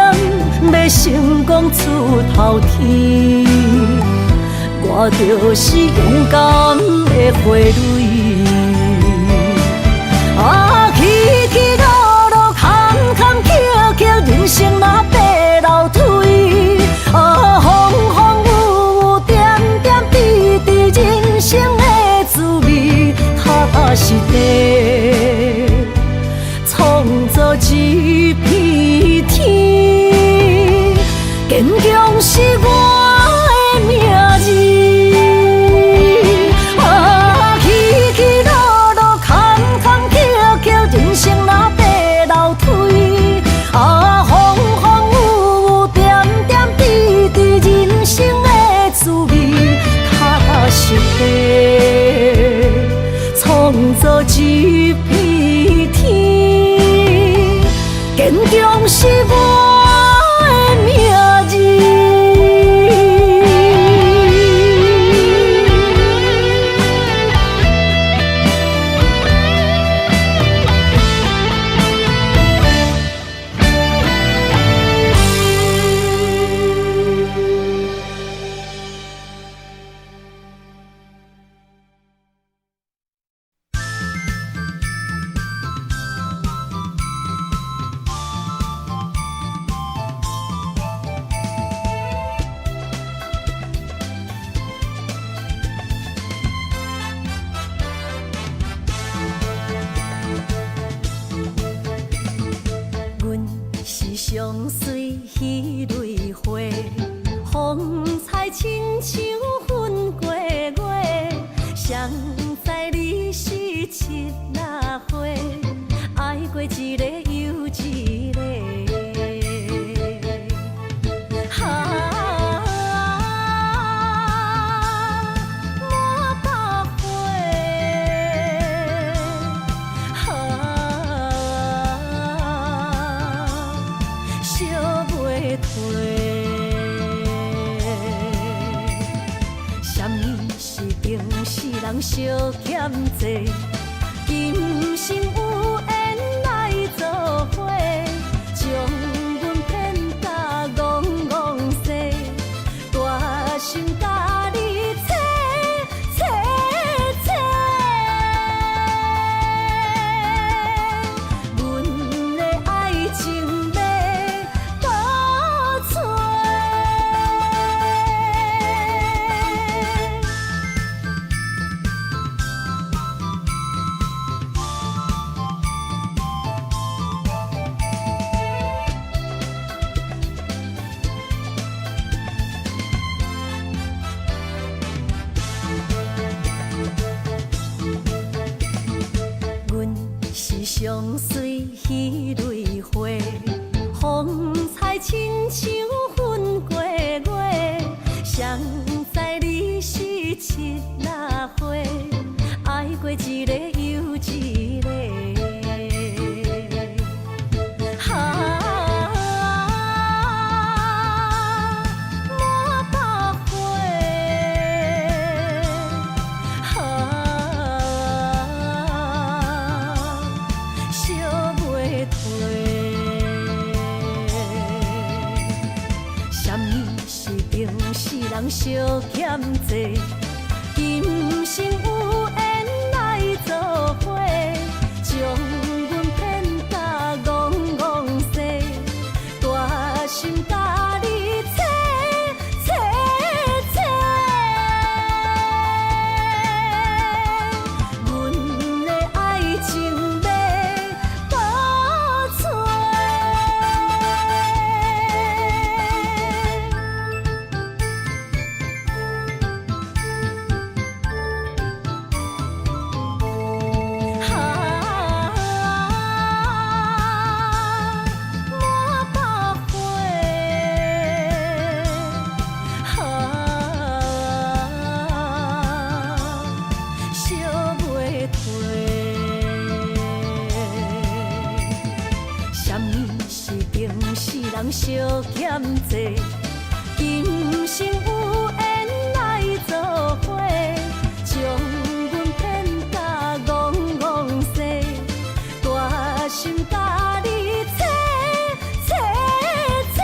要成功出头天。我就是勇敢的花蕊，起起落落，坎坎坷坷，人生若爬楼梯。风风雨雨，点点滴滴，人生的滋味，踏踏实地，创造一片天。坚强是我的命字。起起落落，坎坎坷坷，人生若爬楼梯。风风雨雨，点点滴滴，人生的滋味，踏踏实地，创造一片天。坚强是我的命字。上水彼蕊花，风采亲像云过月，谁知你是七那花，爱过一个又一个。人相欠债，今生有缘来作伙，将阮骗甲戆戆西，大心甲你切切切，阮的爱情要倒找。上水彼蕊花，风采亲像云过月，谁知你是七那花，爱过一个又一个。人相欠债，今生有缘来作伙，将阮骗甲戆戆西，大心甲你切切切，阮的爱情要倒找。人相欠债，今生有缘来作伙，将阮骗甲戆戆西，大心甲你切切切，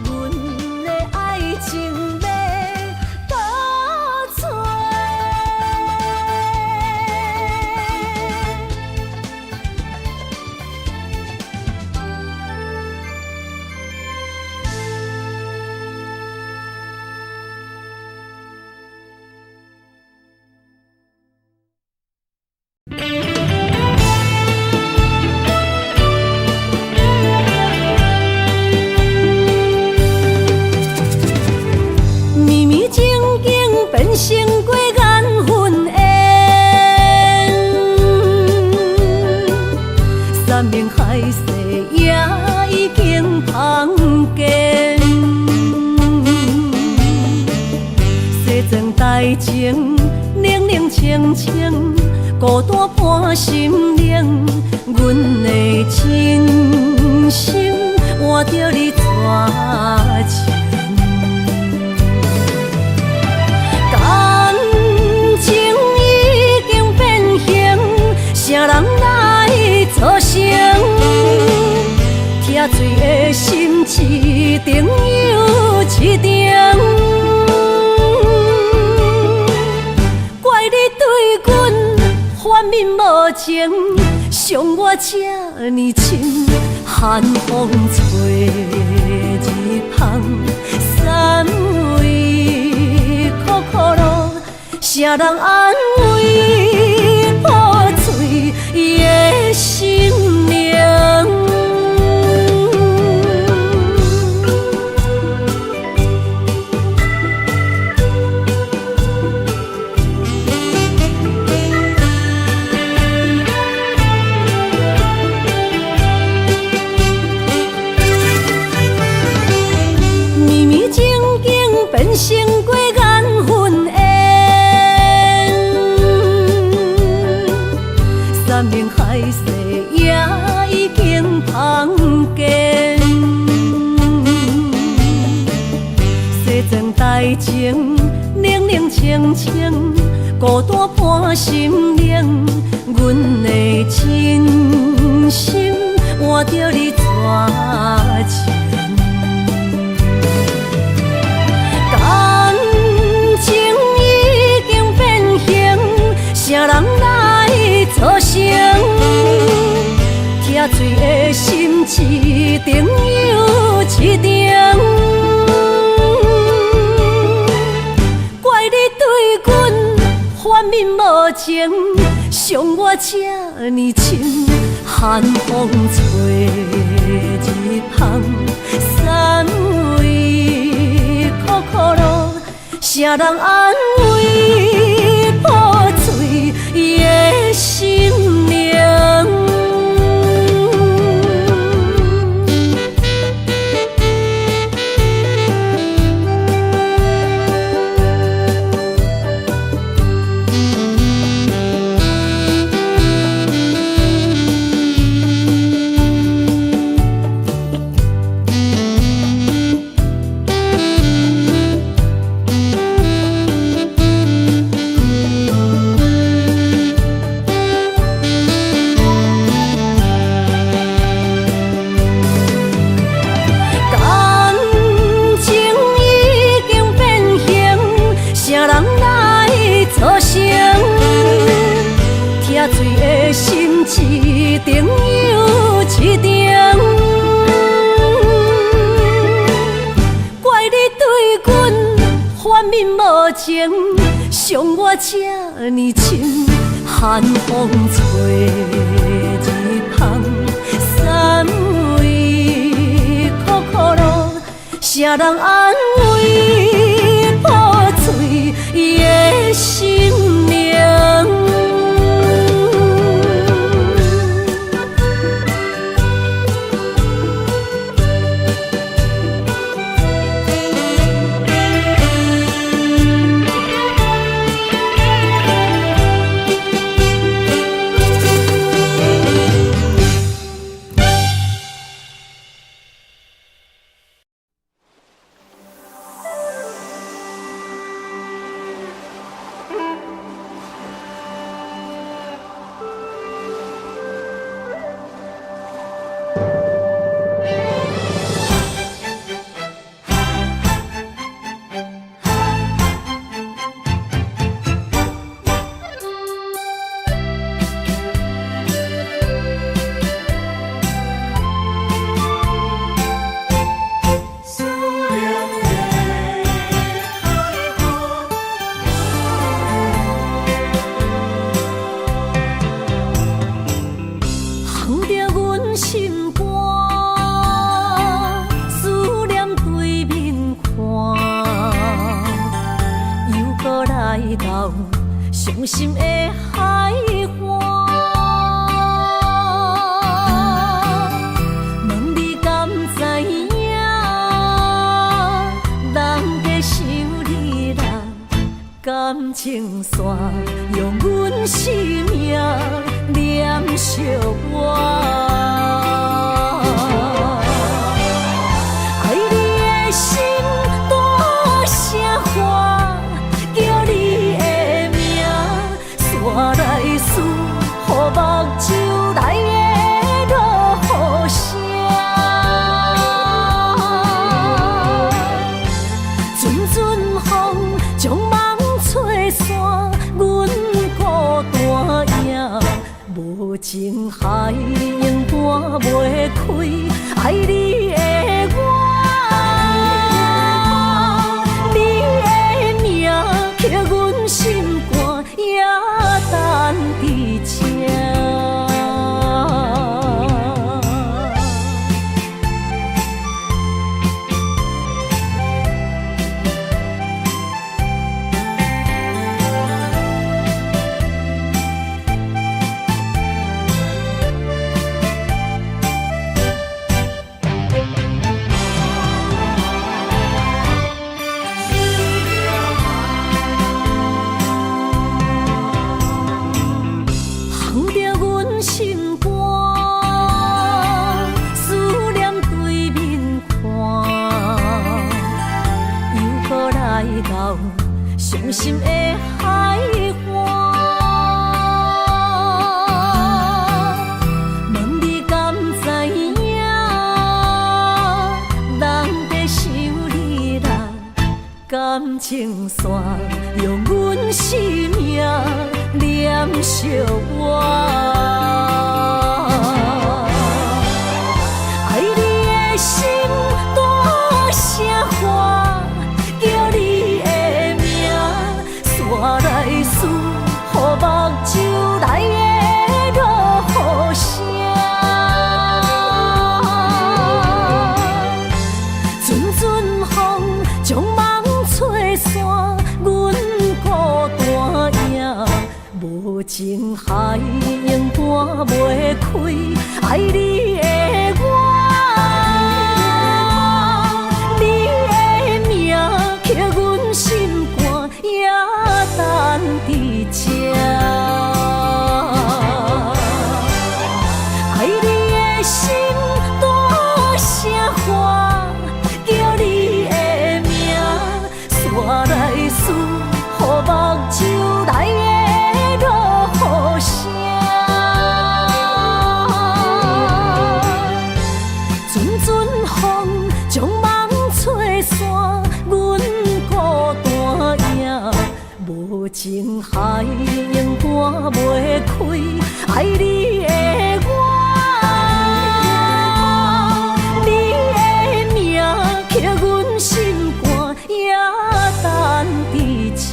阮的爱情要倒找。成过缘分缘，山盟海誓也已经芳见。西庄台情，冷冷清清，孤单伴心灵。阮的真心换着你绝情。啥人来作声？听醉的心一定又一定。怪你对阮反面无情，伤我这呢深。寒风吹日芳，三位苦苦路，啥人安慰？伊的心。山盟海誓也已经芳见。西装台前，冷冷清清，孤单伴心灵。阮的真心换着你绝情。感情已经变形，啥人来作成？疼水的心一定又一定。怪你对阮反面无情，伤我这呢深，寒风吹日芳，三位苦苦路，啥人安慰破碎的心灵？心一定又一定，怪你对阮反面无情，伤我这呢深，寒风吹日芳，三位苦苦路，啥人安慰破碎的心灵？伤心的海岸，问你敢知影？人在想你人，感情线用阮生命念惜我。爱你的心大声喊，叫你的名，山来思，予目睭来的落雨声。阵阵风将梦吹散，阮孤单影，无情海永搬袂开，爱你的我。刻阮心肝也等伫这。情线，用阮生命念惜我。爱你的心大声喊，叫你的名，山来思，予目睭内的落雨声。阵阵风将梦吹散，阮孤单影，无情海永断袂开，爱你的我。刻阮心肝也等伫这，爱你的心大声喊，叫你的名，山来思，予目睭内的落雨声。阵阵风将梦吹散，阮孤单影，无情海永断袂开，爱你的我，你的名，刻阮心肝也等伫这。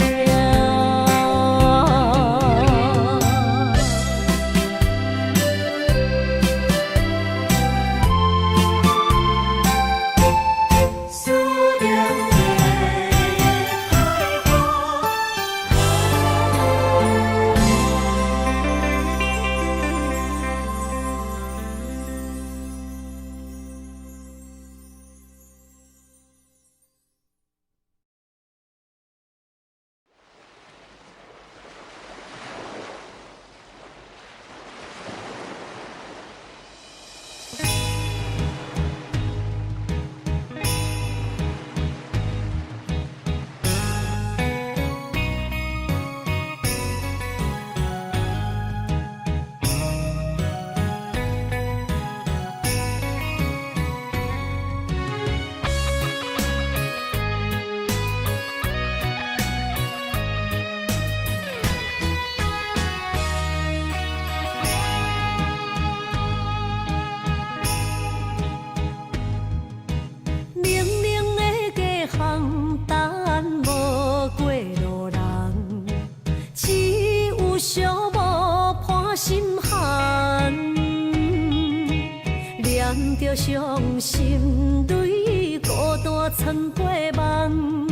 着伤心泪，孤单藏过梦，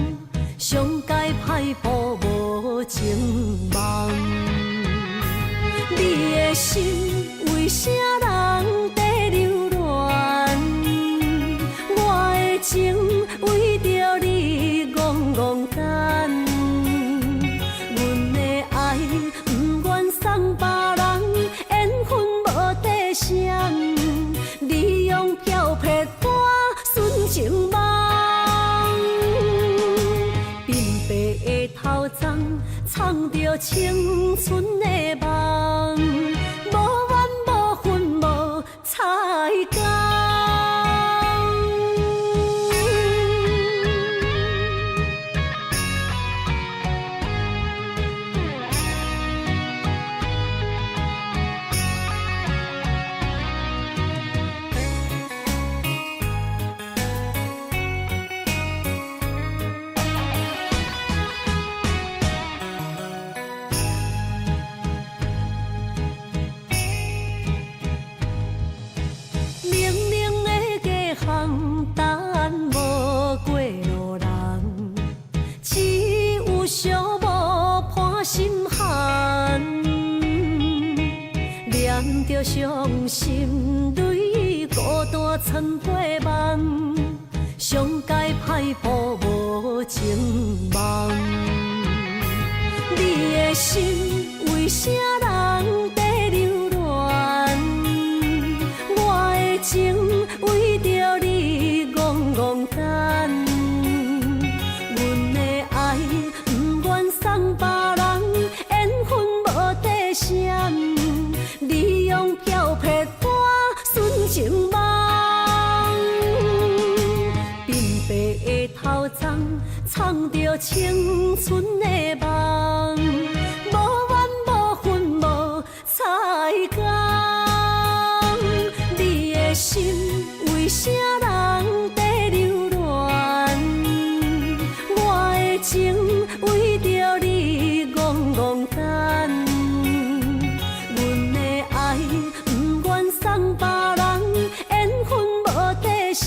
上界歹步无情梦。你的心为啥人在流乱？我的情为着你戆戆等，阮的爱不愿送别人，缘分无底线。你用漂泊歌纯情梦，鬓白的头鬃藏着青春的梦，无怨无恨无彩工。着伤心泪，孤单藏过梦，上界歹步无情梦。你的心为啥人在流乱？我的情为着你戆戆等，阮的爱不愿送别人，缘分无底线。你用漂泊歌纯情梦，鬓白的头鬃藏着青春的梦，无怨无恨无彩工。你的心为啥人在流乱？我的情为着你戆戆等。阮的爱不愿送别人，缘分无底线。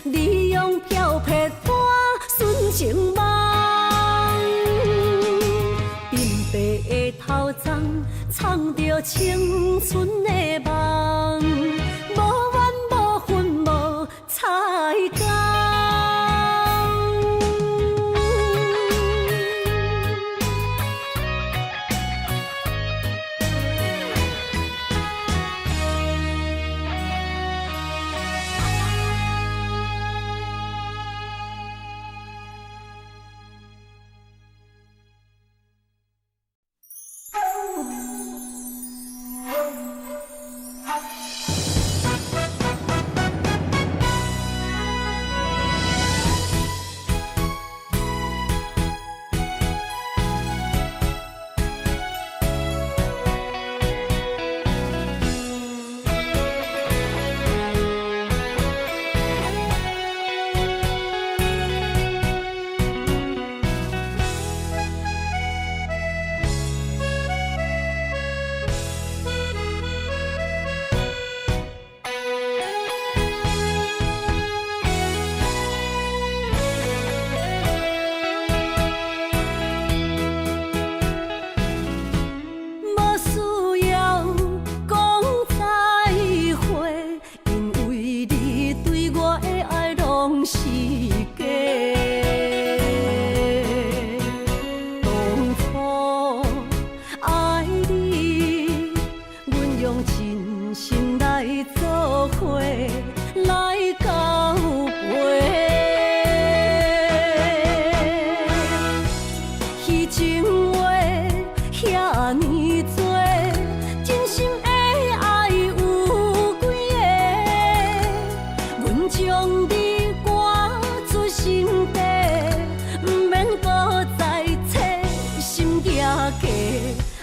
你用漂泊伴纯情梦，鬓白的头鬃藏着青春的梦，无怨无恨无彩工。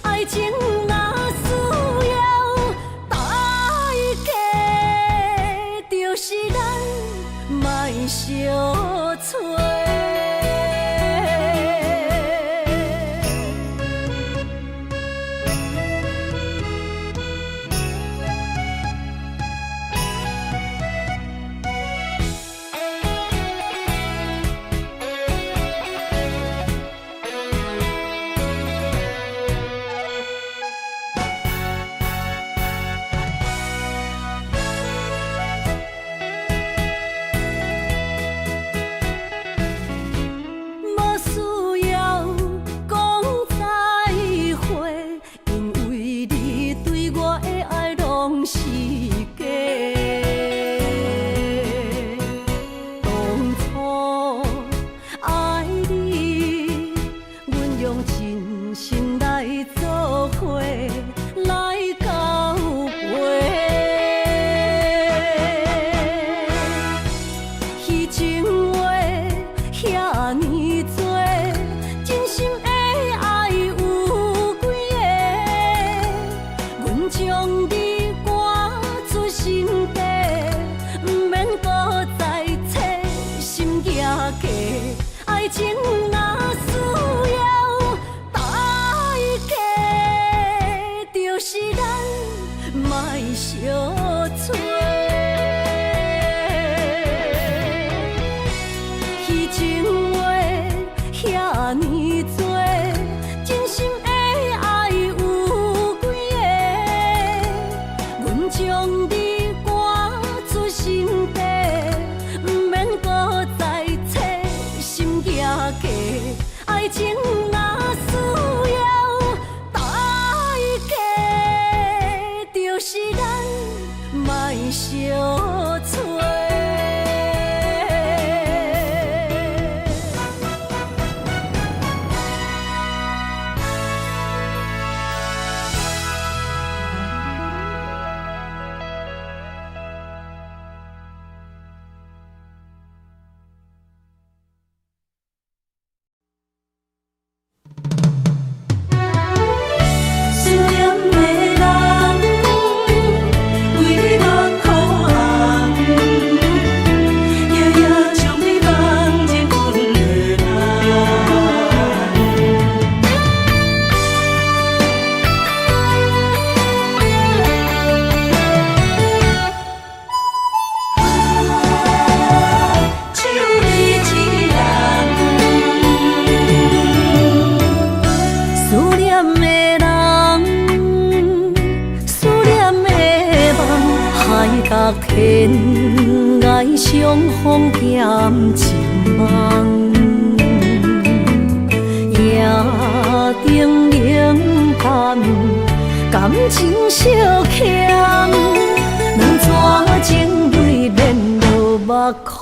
爱情若需要代价，就是咱莫相找。爱情若需要代价，就是咱莫相找。虚情话遐尼多，真心的爱有几个？阮将你赶出心底，不免搁再找心惊价。爱情若需要代价，就是咱莫相找。天涯相逢兼情梦，夜灯冷淡，感情惜欠，两撮情泪连落目眶。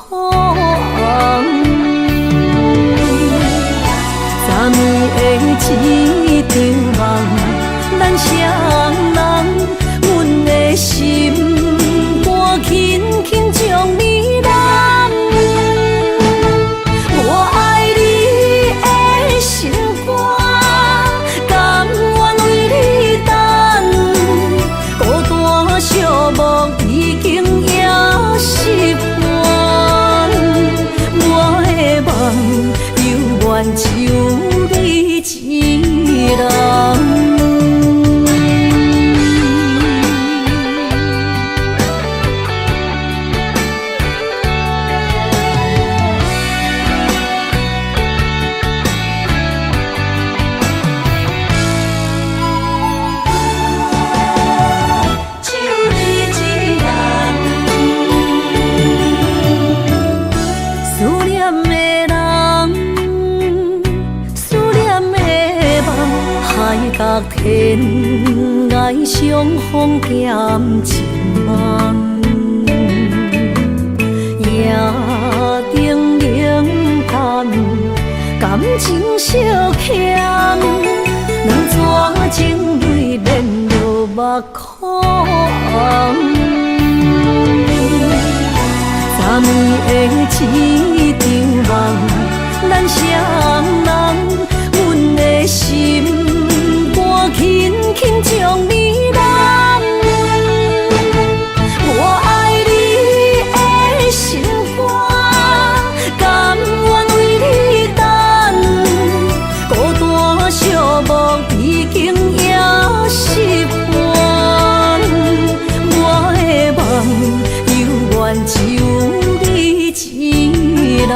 昨暝的一场梦，咱双人，阮的心肝轻轻将你揽。我爱你的心肝，甘愿为你等。孤单寂寞已经也习惯，我的梦犹原只有你一人。天涯相逢兼情梦，夜灯冷淡，感情惜欠，两撮情泪连落目眶。昨暝的一场梦，咱双人，阮的心轻轻将你揽。我爱你的心肝，甘愿为你等。孤单寂寞已经也习惯，我的梦犹原只有你一人。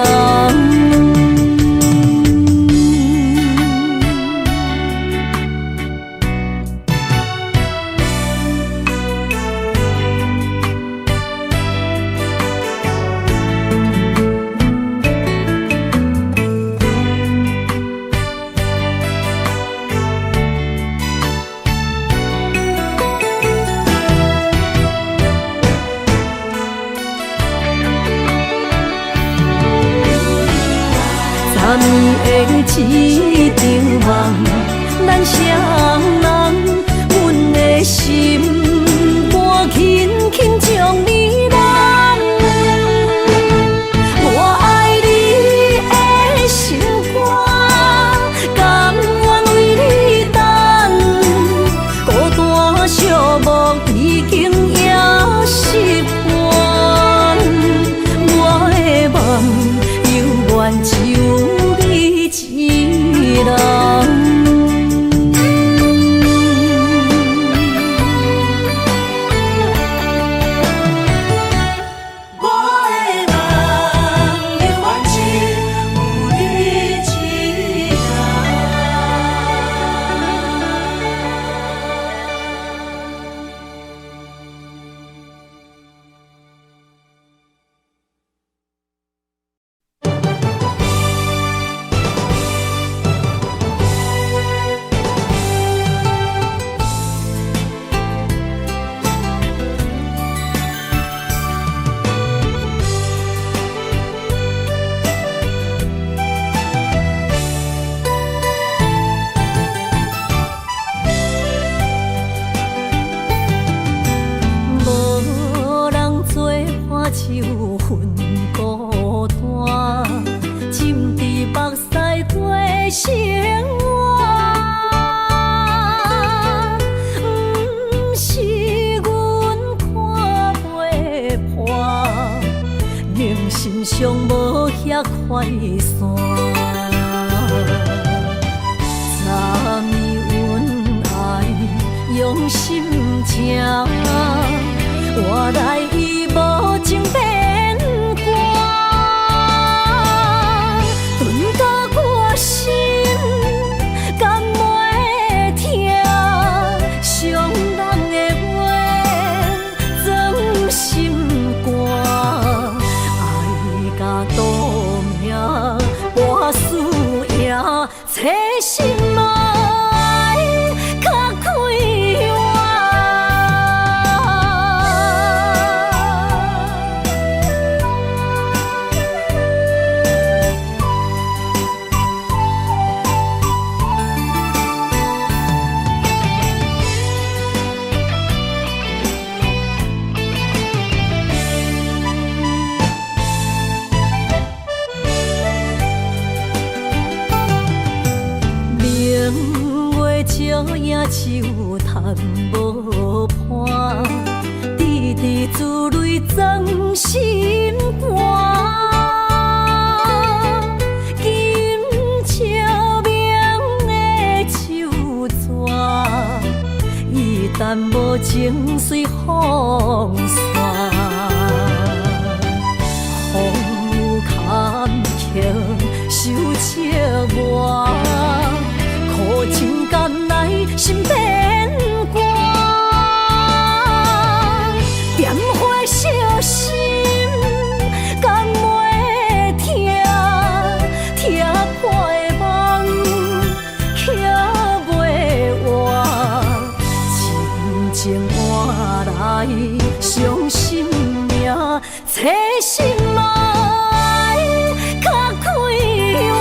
昨暝的一场梦，咱双人，阮的心肝轻轻将你揽。我爱你的心肝，甘愿为你等。孤单寂寞已经也习惯，我的梦犹原只有一人。手分孤单，浸伫目屎堆生活，不是阮看袂破，宁心上无遐快散。昨暝阮爱用心情，我来伊无情变卦，顿到我心甘袂疼，伤人的话，装心酸心肝。金笑明的手纸，伊淡无情随风散。风雨坎坷受折磨，苦情甘来心变寒。点火烧心，甘袂疼，疼破的梦，捡袂完。真情换来伤心命，找心爱较快活。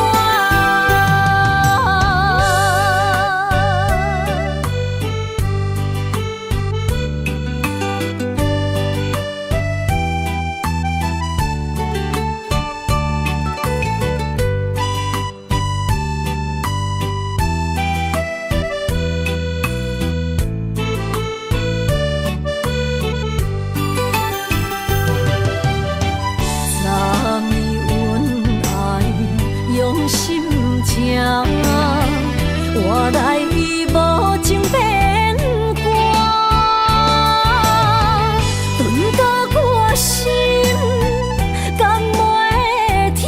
换来伊无情变寒，顿到我心甘袂疼，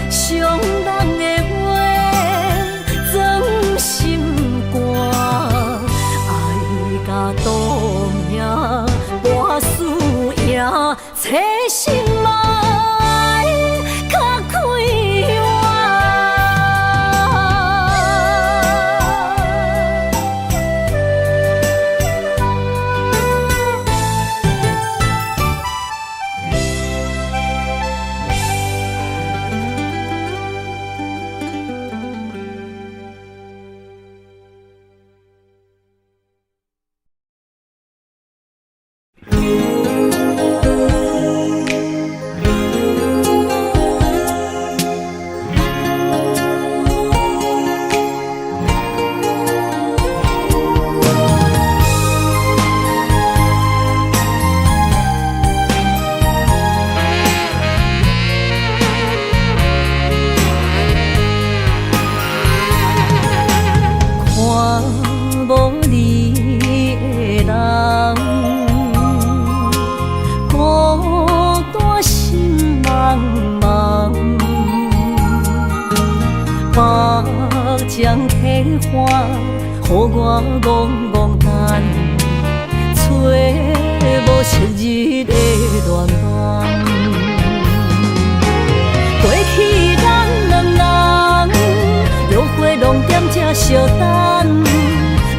伤人的话装心肝，爱甲赌命博输赢，找心爱较快活。将体花，予我戆戆等，找无七日的恋梦。过去咱两人，落花拢踮这相等，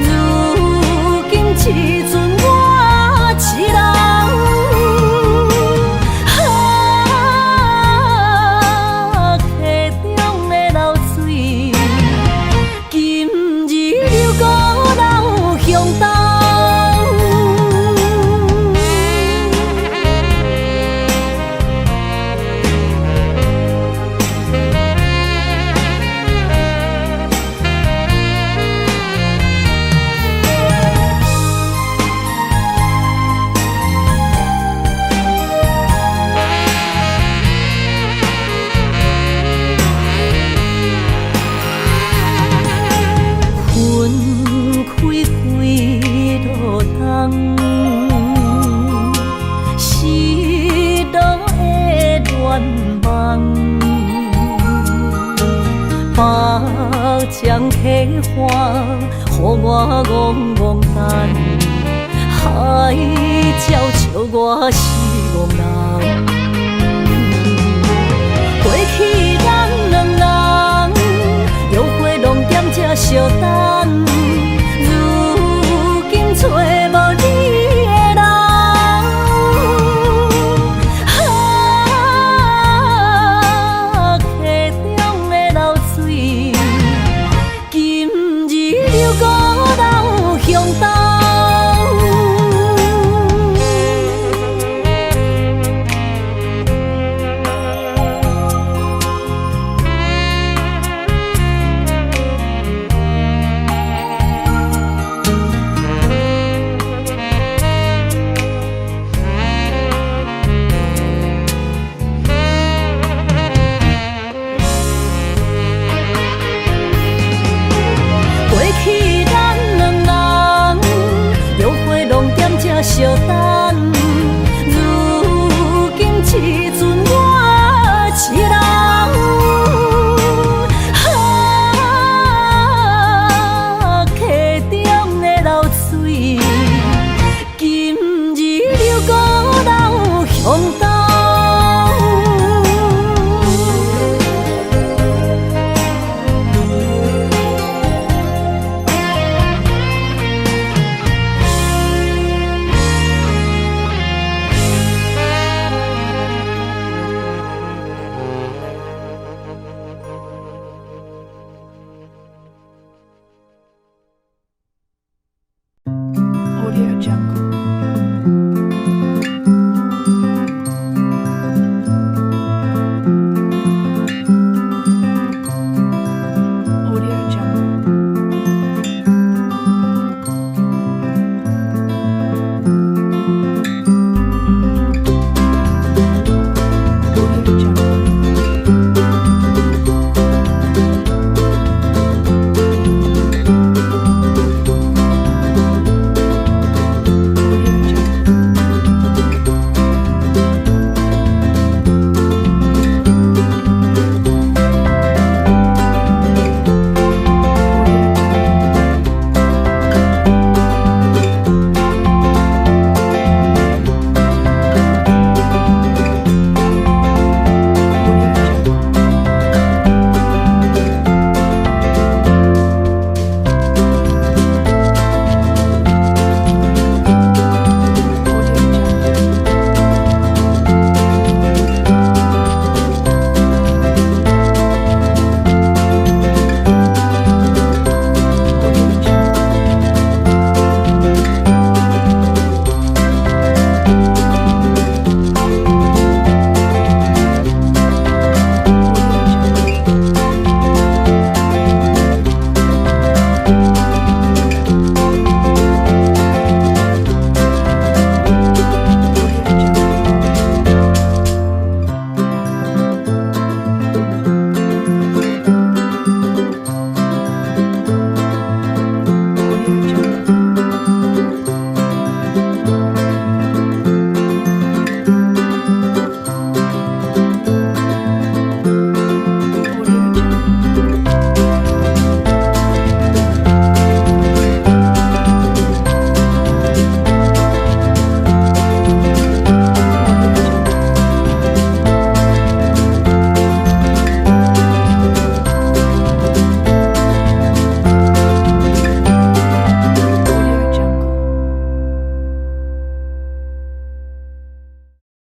如今只剩我一人。将体花，予我戆戆等，海鸟笑我是憨人。